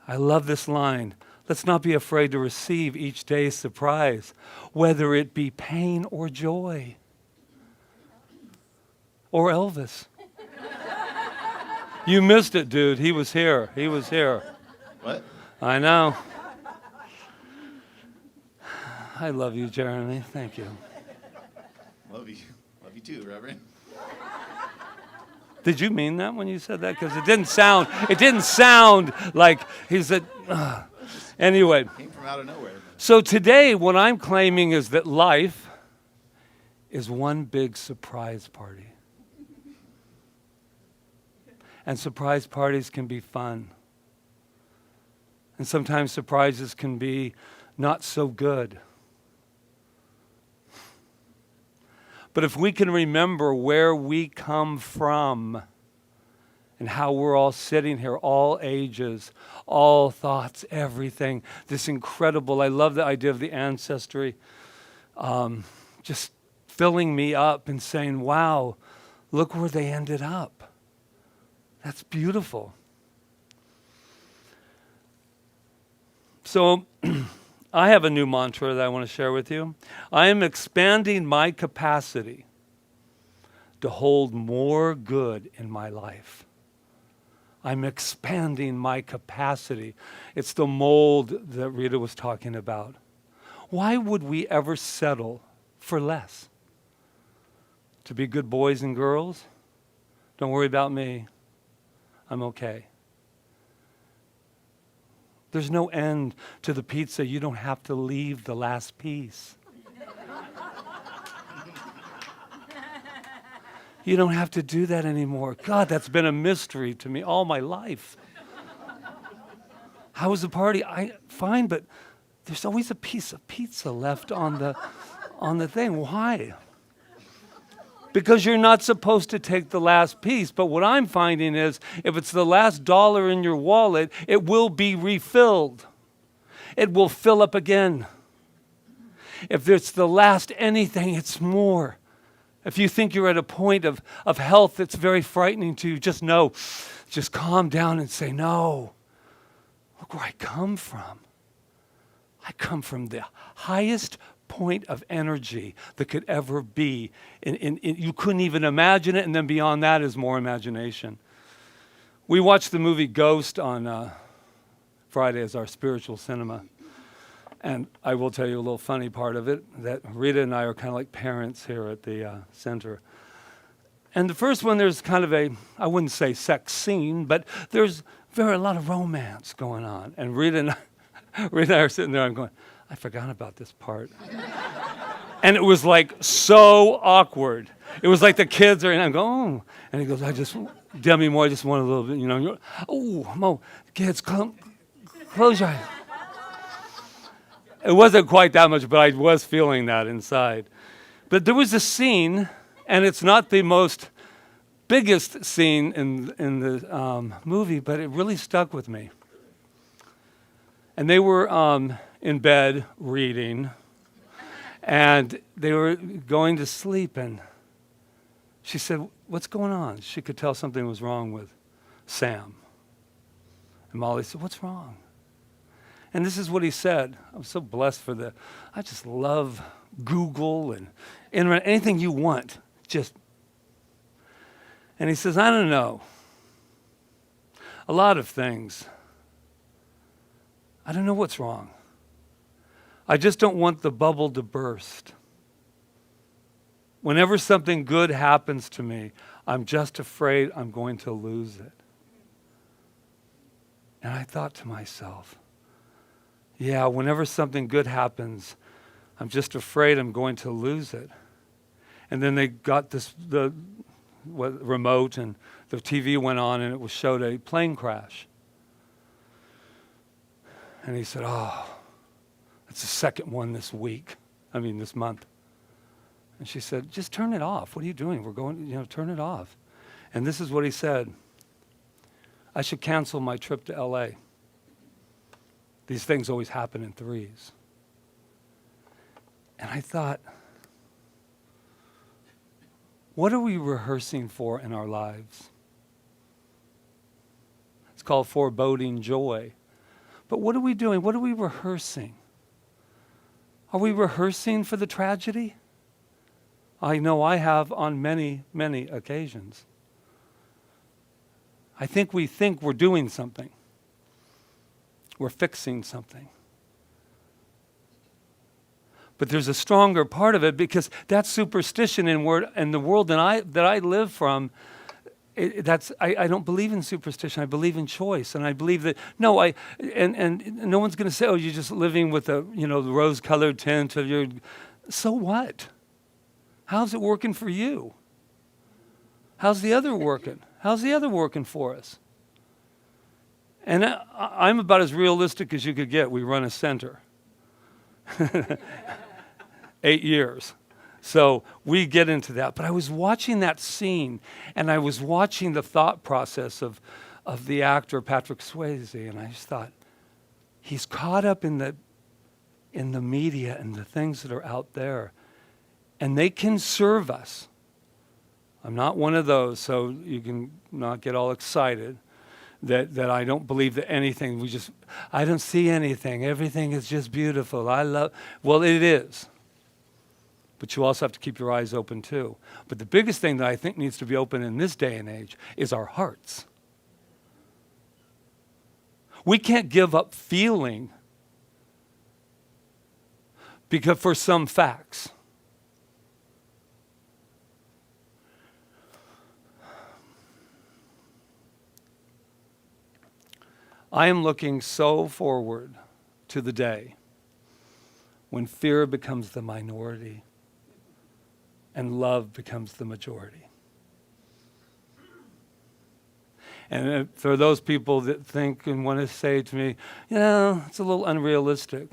I love this line. Let's not be afraid to receive each day's surprise, whether it be pain or joy. Or Elvis. You missed it, dude. He was here. What? I know. I love you, Jeremy. Thank you. Love you. Love you too, Reverend. Did you mean that when you said that? Because it didn't sound like he said, Anyway. Came from out of nowhere. So today, what I'm claiming is that life is one big surprise party. And surprise parties can be fun. And sometimes surprises can be not so good. But if we can remember where we come from and how we're all sitting here, all ages, all thoughts, everything, this incredible, I love the idea of the ancestry, just filling me up and saying, wow, look where they ended up. That's beautiful. So I have a new mantra that I want to share with you. I am expanding my capacity to hold more good in my life. I'm expanding my capacity. It's the mold that Rita was talking about. Why would we ever settle for less? To be good boys and girls? Don't worry about me. I'm okay. There's no end to the pizza. You don't have to leave the last piece. You don't have to do that anymore. God, that's been a mystery to me all my life. How was the party? Fine, but there's always a piece of pizza left on the thing. Why? because you're not supposed to take the last piece. But what I'm finding is if it's the last dollar in your wallet, it will be refilled. It will fill up again. If it's the last anything, it's more. If you think you're at a point of health that's very frightening to you, just know, just calm down and say, no, look where I come from. I come from the highest point of energy that could ever be. You couldn't even imagine it, and then beyond that is more imagination. We watched the movie Ghost on Friday as our spiritual cinema. And I will tell you a little funny part of it, that Rita and I are kind of like parents here at the center. And the first one, there's kind of I wouldn't say sex scene, but there's a lot of romance going on. And Rita and I are sitting there, I'm going, I forgot about this part. And it was like so awkward. It was like the kids are, and I'm going, oh. And he goes, Demi Moore, I just want a little bit, oh, Mo, kids, close your eyes. It wasn't quite that much, but I was feeling that inside. But there was a scene, and it's not the most biggest scene in the movie, but it really stuck with me. And they were in bed reading, and they were going to sleep, and she said, what's going on? She could tell something was wrong with Sam. And Molly said, what's wrong? And this is what he said. I'm so blessed I just love Google and internet, anything you want, and he says, I don't know. A lot of things. I don't know what's wrong. I just don't want the bubble to burst. Whenever something good happens to me, I'm just afraid I'm going to lose it. And I thought to myself, yeah, whenever something good happens, I'm just afraid I'm going to lose it. And then they got the remote, and the TV went on, and it showed a plane crash. And he said, oh, it's the second one this month. And she said, just turn it off. What are you doing? We're going, turn it off. And this is what he said. I should cancel my trip to LA. These things always happen in threes. And I thought, what are we rehearsing for in our lives? It's called foreboding joy. But what are we doing? What are we rehearsing? Are we rehearsing for the tragedy? I know I have on many, many occasions. I think we're doing something. We're fixing something. But there's a stronger part of it, because that superstition in the world that I live from, I don't believe in superstition. I believe in choice, and I believe that and no one's going to say, oh, you're just living with the rose-colored tint of your. So what? How's it working for you? How's the other working? How's the other working for us? And I'm about as realistic as you could get. We run a center. 8 years. So we get into that. But I was watching that scene, and I was watching the thought process of the actor Patrick Swayze, and I just thought, he's caught up in the media and the things that are out there, and they can serve us. I'm not one of those, so you can not get all excited that I don't believe that anything, I don't see anything. Everything is just beautiful. Well, it is. But you also have to keep your eyes open too. But the biggest thing that I think needs to be open in this day and age is our hearts. We can't give up feeling because for some facts. I am looking so forward to the day when fear becomes the minority and love becomes the majority. And for those people that think and want to say to me, it's a little unrealistic.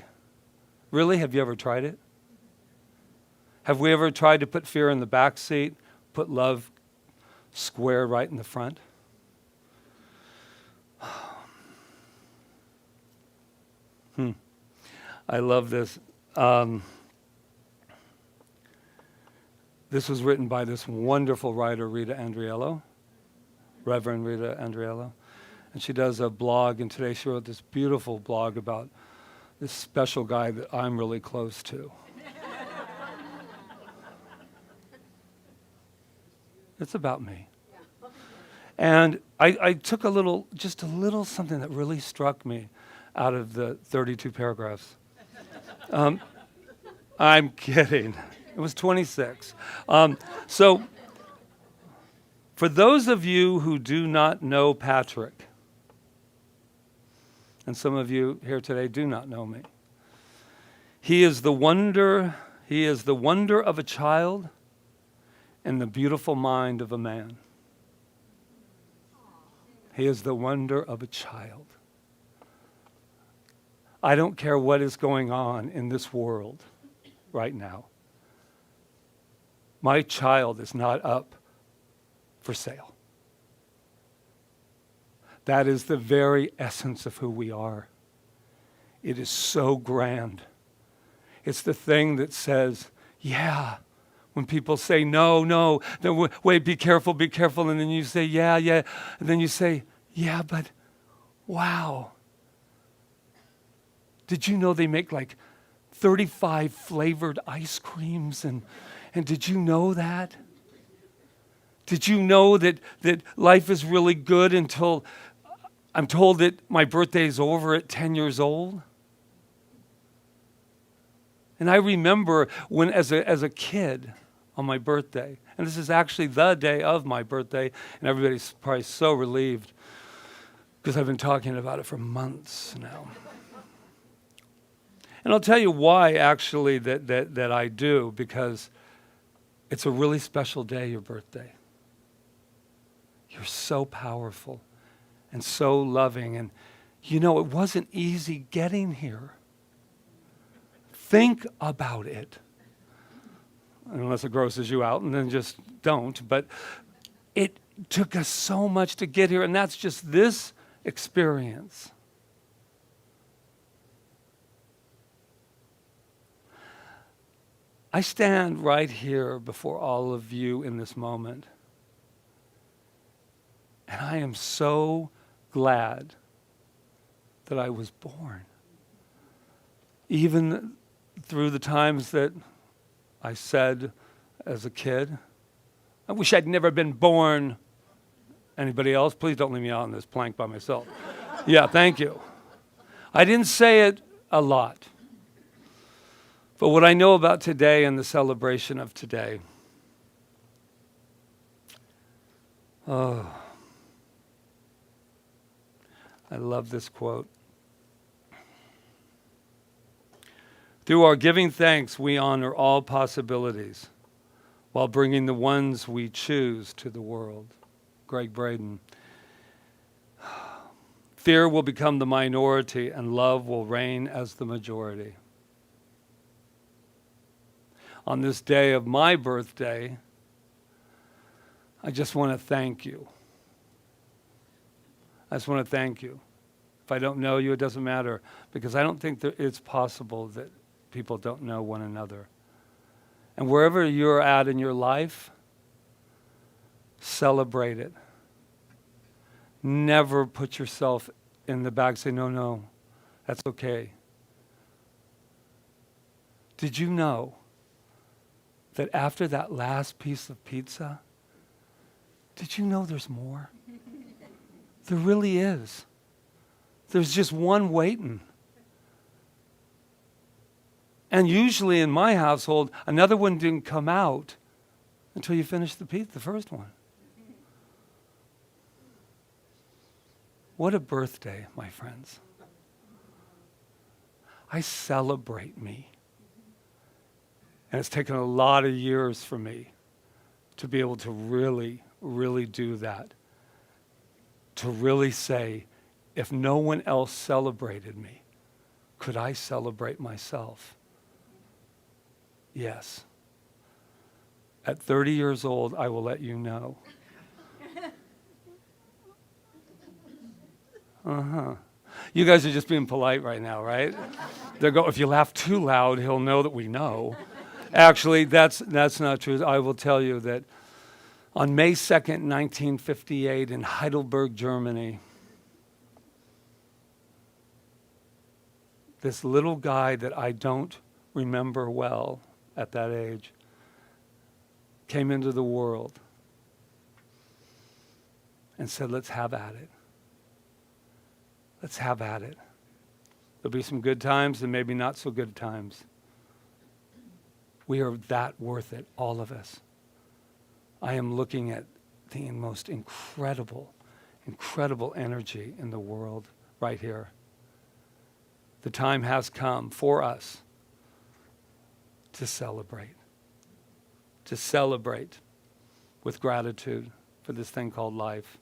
Really? Have you ever tried it? Have we ever tried to put fear in the back seat put love square right in the front. I love this. This was written by this wonderful writer, Rita Andriello, Reverend Rita Andriello. And she does a blog, and today she wrote this beautiful blog about this special guy that I'm really close to. It's about me. And I took just a little something that really struck me out of the 32 paragraphs. I'm kidding. It was 26. So, for those of you who do not know Patrick, and some of you here today do not know me, he is the wonder of a child and the beautiful mind of a man. He is the wonder of a child. I don't care what is going on in this world right now. My child is not up for sale. That is the very essence of who we are. It is so grand. It's the thing that says, yeah. When people say, no, then wait, be careful, and then you say, yeah, and then you say, yeah, but wow. Did you know they make like 35 flavored ice creams? And did you know that? Did you know that life is really good until I'm told that my birthday is over at 10 years old? And I remember when, as a kid, on my birthday, and this is actually the day of my birthday, and everybody's probably so relieved because I've been talking about it for months now. And I'll tell you why, actually, that I do, because it's a really special day, your birthday. You're so powerful and so loving. And, you know, it wasn't easy getting here. Think about it. Unless it grosses you out, and then just don't. But it took us so much to get here, and that's just this experience. I stand right here before all of you in this moment, and I am so glad that I was born. Even through the times that I said as a kid, I wish I'd never been born. Anybody else? Please don't leave me out on this plank by myself. Yeah, thank you. I didn't say it a lot. But what I know about today and the celebration of today, I love this quote. Through our giving thanks, we honor all possibilities while bringing the ones we choose to the world. Greg Braden. Fear will become the minority and love will reign as the majority. On this day of my birthday, I just want to thank you. I just want to thank you. If I don't know you, it doesn't matter, because I don't think that it's possible that people don't know one another. And wherever you're at in your life, celebrate it. Never put yourself in the back, say, no, that's okay. Did you know that after that last piece of pizza, did you know there's more? There really is. There's just one waiting. And usually in my household, another one didn't come out until you finished the first one. What a birthday, my friends. I celebrate me. And it's taken a lot of years for me to be able to really, really do that. To really say, if no one else celebrated me, could I celebrate myself? Yes. At 30 years old, I will let you know. You guys are just being polite right now, right? If you laugh too loud, he'll know that we know. Actually, that's not true. I will tell you that on May 2nd, 1958, in Heidelberg, Germany, this little guy that I don't remember well at that age came into the world and said, let's have at it. Let's have at it. There'll be some good times and maybe not so good times. We are that worth it, all of us. I am looking at the most incredible energy in the world right here. The time has come for us to celebrate with gratitude for this thing called life.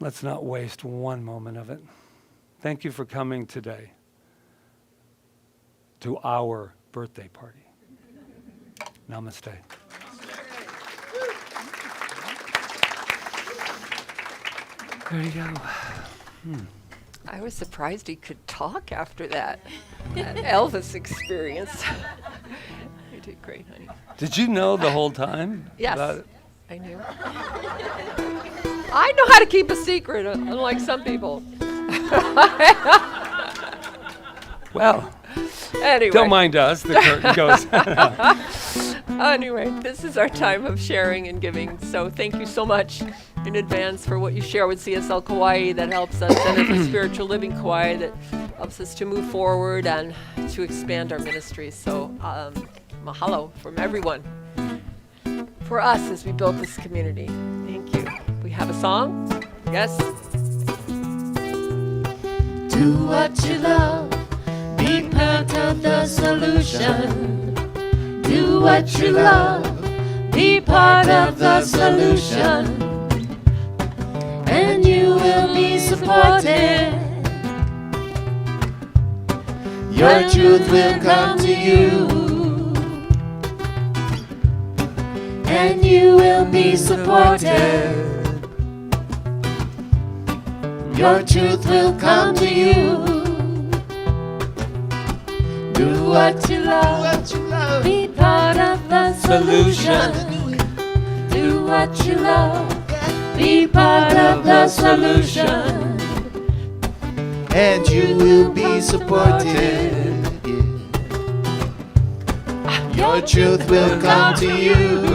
Let's not waste one moment of it. Thank you for coming today to our birthday party. Namaste. There you go. I was surprised he could talk after that Elvis experience. You did great, honey. Did you know the whole time? Yes, about it? I knew. I know how to keep a secret, unlike some people. Well, Anyway. don't mind us. The curtain goes. Anyway, this is our time of sharing and giving. So thank you so much in advance for what you share with CSL Kauai that helps us, Center for Spiritual Living Kauai, that helps us to move forward and to expand our ministries. So mahalo from everyone for us as we build this community. Thank you. We have a song? Yes? Do what you love, be part of the solution. Do what you love, be part of the solution. And you will be supported. Your truth will come to you. And you will be supported. Your truth will come to you. Do what you love, be part of the solution. Do what you love, be part of the solution. And you will be supported. Your truth will come to you.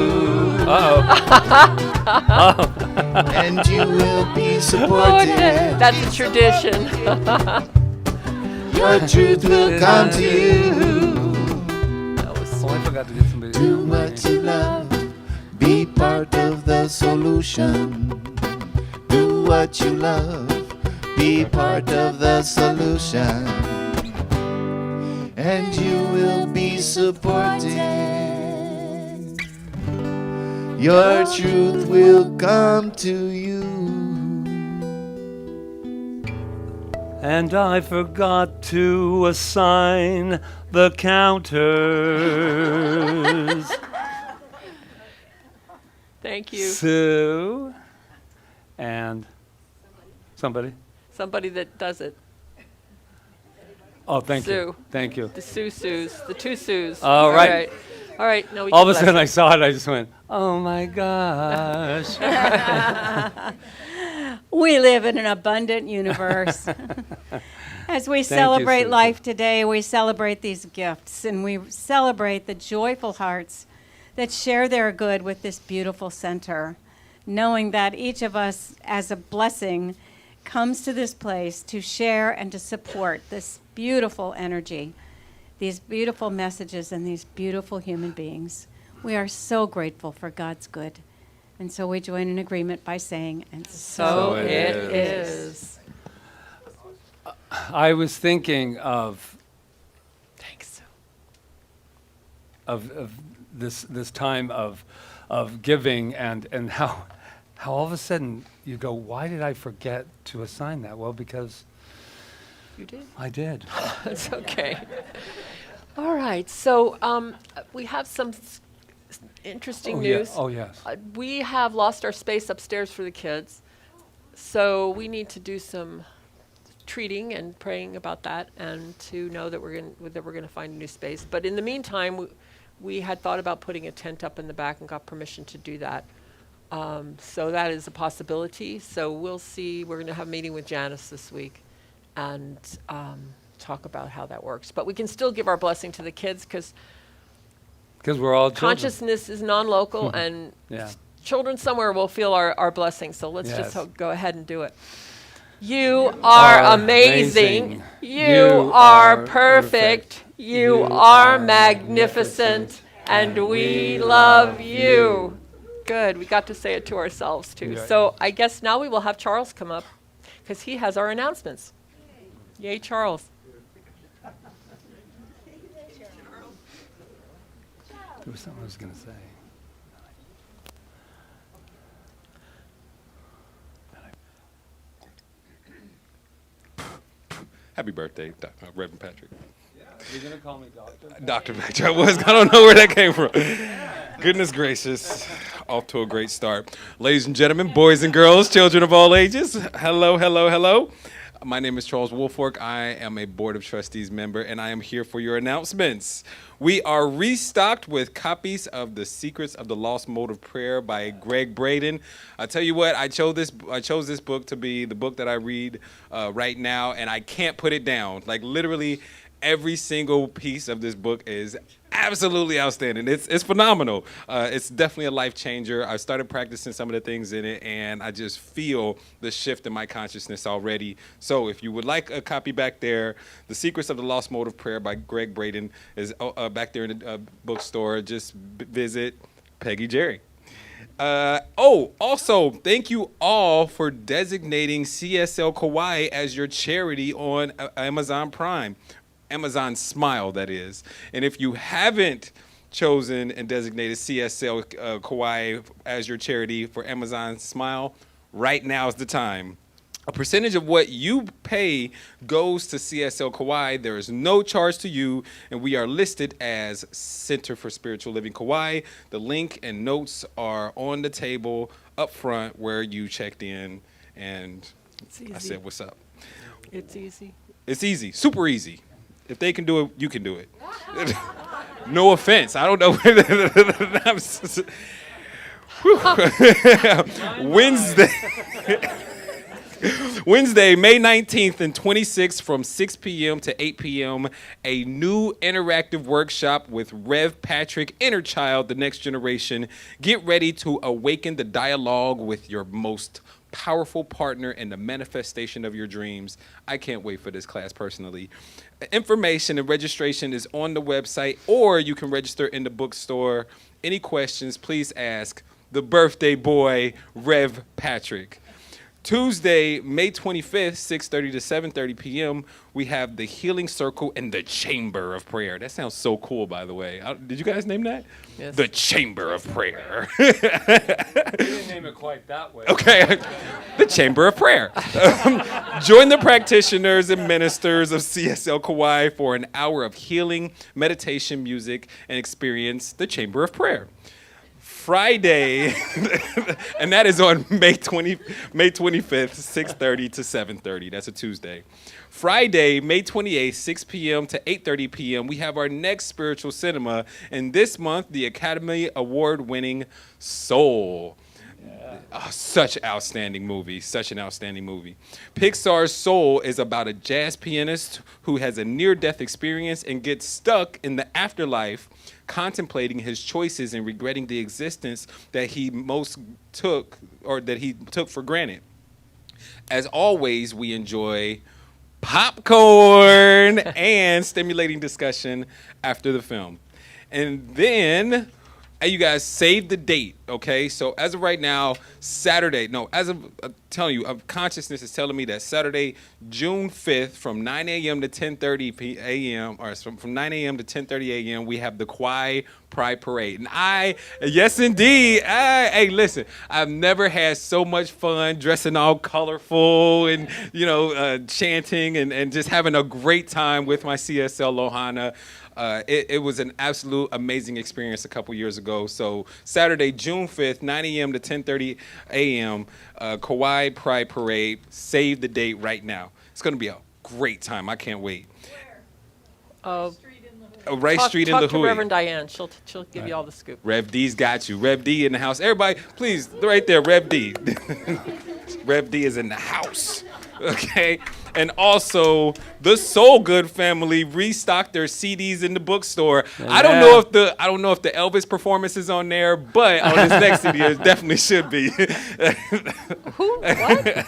And you will be supported. That's a tradition. Your truth will come to you. Oh, I forgot to get somebody. Do what you love, be part of the solution. Do what you love, be part of the solution. And you will be supported. Your truth will come to you. And I forgot to assign the counters. Thank you. Sue and somebody. Somebody that does it. Oh, thank Sue. you. Thank you. The Sues, the two Sues. All right. All right. No, we All can of a sudden I bless saw it, I just went, oh my gosh. We live in an abundant universe. As we celebrate Susan. life today, we celebrate these gifts and we celebrate the joyful hearts that share their good with this beautiful center, knowing that each of us, as a blessing, comes to this place to share and to support this beautiful energy, these beautiful messages, and these beautiful human beings. We are so grateful for God's good. And so we join in agreement by saying, and So it is. I was thinking of Thanks. this time of giving and how all of a sudden you go, why did I forget to assign that? Well, because You did? I did. That's okay. All right. So we have some interesting Oh, news. Yeah. Oh, yes. We have lost our space upstairs for the kids, so we need to do some treating and praying about that, and to know that we're going to find a new space. But in the meantime, we had thought about putting a tent up in the back and got permission to do that. So that is a possibility. So we'll see. We're going to have a meeting with Janice this week and talk about how that works. But we can still give our blessing to the kids because we're all children. consciousness is non-local and Yeah. children somewhere will feel our blessing. So let's Yes. just go ahead and do it. You are amazing. You are perfect. You are magnificent. And we love you. Good. We got to say it to ourselves, too. Yeah. So I guess now we will have Charles come up because he has our announcements. Yay, Charles. There was something I was going to say. Happy birthday, Reverend Patrick. You're going to call me doctor? Dr. Patrick, I don't know where that came from. Goodness gracious, off to a great start. Ladies and gentlemen, boys and girls, children of all ages, hello, hello, hello. My name is Charles Woolfork. I am a Board of Trustees member, and I am here for your announcements. We are restocked with copies of The Secrets of the Lost Mode of Prayer by Greg Braden. I tell you what, I chose this book to be the book that I read right now, and I can't put it down. Like literally, every single piece of this book is absolutely outstanding. It's phenomenal. It's definitely a life changer. I started practicing some of the things in it, and I just feel the shift in my consciousness already. So if you would like a copy back there, The Secrets of the Lost Mode of Prayer by Greg Braden is back there in the bookstore. Just visit Peggy Jerry. Also, thank you all for designating CSL Kauai as your charity on Amazon Prime. Amazon Smile, that is. And if you haven't chosen and designated CSL Kauai as your charity for Amazon Smile, right now is the time. A percentage of what you pay goes to CSL Kauai. There is no charge to you, and we are listed as Center for Spiritual Living Kauai. The link and notes are on the table up front where you checked in, and I said, what's up? It's easy. It's easy, super easy. If they can do it, you can do it. No offense. I don't know. Wednesday, May 19th and 26th from 6 p.m. to 8 p.m., a new interactive workshop with Rev Patrick, Inner Child, The Next Generation. Get ready to awaken the dialogue with your most powerful partner in the manifestation of your dreams. I can't wait for this class personally. Information and registration is on the website, or you can register in the bookstore. Any questions, please ask the birthday boy, Rev Patrick. Tuesday, May 25th, 6:30 to 7:30 p.m., we have the Healing Circle and the Chamber of Prayer. That sounds so cool, by the way. Did you guys name that? Yes. The Chamber of Prayer. We didn't name it quite that way. Okay, the Chamber of Prayer. Join the practitioners and ministers of CSL Kauai for an hour of healing, meditation, music, and experience the Chamber of Prayer. Friday, and that is on May 25th, 6:30 to 7:30. That's a Tuesday. Friday, May 28th, 6 p.m. to 8:30 p.m., we have our next spiritual cinema, and this month, the Academy Award-winning Soul. Such an outstanding movie. Pixar's Soul is about a jazz pianist who has a near-death experience and gets stuck in the afterlife, contemplating his choices and regretting the existence that he took for granted. As always, we enjoy popcorn and stimulating discussion after the film. And then, you guys, save the date, okay? So as of right now, I'm telling you, consciousness is telling me that Saturday, June 5th, from 9 a.m. to 10:30 a.m., or from 9 a.m. to 10:30 a.m., we have the Kauai Pride Parade. And yes, indeed, hey, listen, I've never had so much fun dressing all colorful and, chanting and just having a great time with my CSL Lohana. It was an absolute amazing experience a couple years ago. So Saturday, June 5th, 9 a.m. to 10:30 a.m., Kauai Pride Parade. Save the date right now. It's going to be a great time. I can't wait. Rice Street in La Talk to Hui. Reverend Diane. She'll give you all the scoop. Rev D's got you. Rev D in the house. Everybody, please, right there, Rev D. Rev D is in the house. Okay? And also, the Soul Good family restocked their CDs in the bookstore. Yeah. I don't know if the Elvis performance is on there, but on this next CD, it definitely should be. Who? What?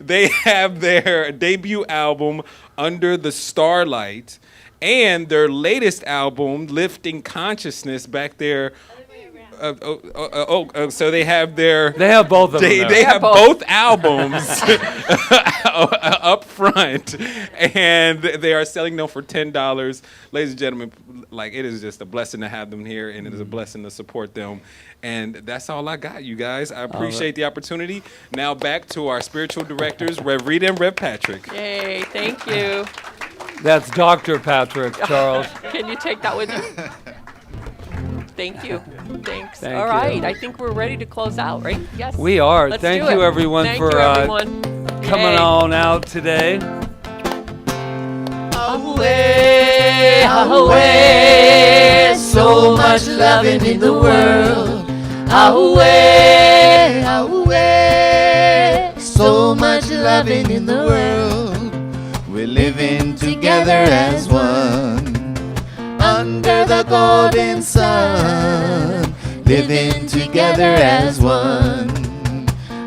They have their debut album, Under the Starlight, and their latest album, Lifting Consciousness, back there. So they have their. They have both of them. They have both albums up front, and they are selling them for $10. Ladies and gentlemen, like, it is just a blessing to have them here, and it is a blessing to support them. And that's all I got, you guys. I appreciate the opportunity. Now back to our spiritual directors, Rev Rita and Rev Patrick. Yay! Thank you. That's Dr. Patrick, Charles. Can you take that with you? Thank you. Thanks. Thank All right. you. I think we're ready to close out, right? Yes. We are. Let's Thank do you, it. everyone, Thank for you, everyone. coming Yay. on out today. Away, away, so much loving in the world. Away, away, so much loving in the world. We're living together as one under the golden sun. Living together as one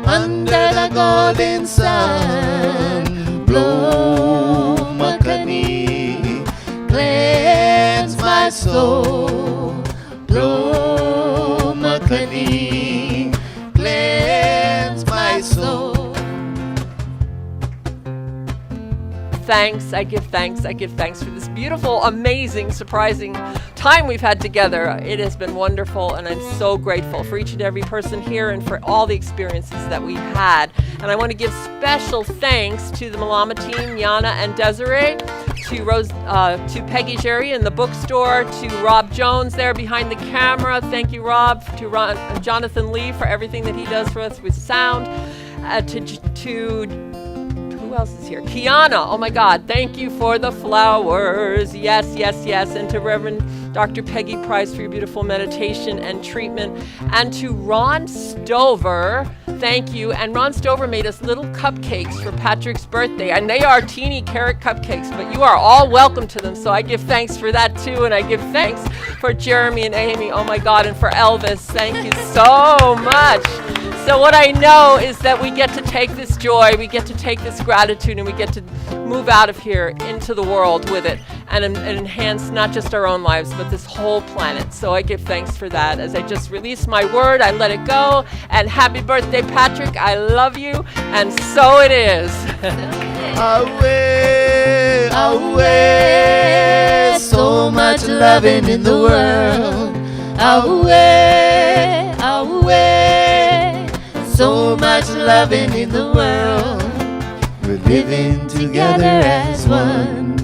under the golden sun. Blow Makani, cleanse my soul. Blow Makani, cleanse my soul. Thanks. I give thanks for this beautiful, amazing, surprising time we've had together. It has been wonderful, and I'm so grateful for each and every person here and for all the experiences that we've had. And I want to give special thanks to the Malama team, Yana and Desiree, to to Peggy Jerry in the bookstore, to Rob Jones there behind the camera. Thank you, Rob. To Jonathan Lee for everything that he does for us with sound. Who else is here? Kiana, oh my God, thank you for the flowers. Yes, yes, yes. And to Reverend Dr. Peggy Price for your beautiful meditation and treatment. And to Ron Stover, thank you. And Ron Stover made us little cupcakes for Patrick's birthday. And they are teeny carrot cupcakes, but you are all welcome to them. So I give thanks for that too. And I give thanks for Jeremy and Amy, oh my God, and for Elvis. Thank you so much. So what I know is that we get to take this joy, we get to take this gratitude, and we get to move out of here into the world with it and enhance not just our own lives, but this whole planet. So I give thanks for that. As I just release my word, I let it go. And happy birthday, Patrick. I love you. And so it is. Away, away, so much loving in the world. Away, away, so much loving in the world. We're living together as one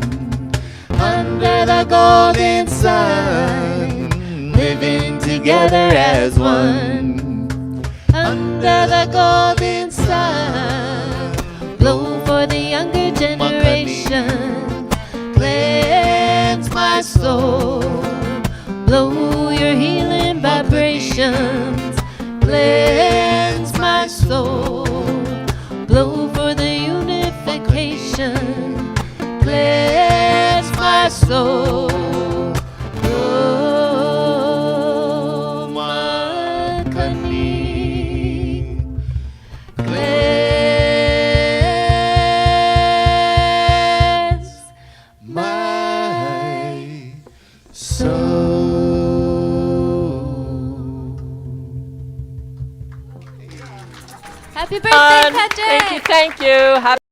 under the golden sun. Living together as one under the golden sun. Blow for the younger generation, cleanse my soul. Blow your healing vibrations, cleanse my soul. Blow for the unification, cleanse my soul. Blow my kani, cleanse My soul. Happy birthday, Patrick! Thank you. Happy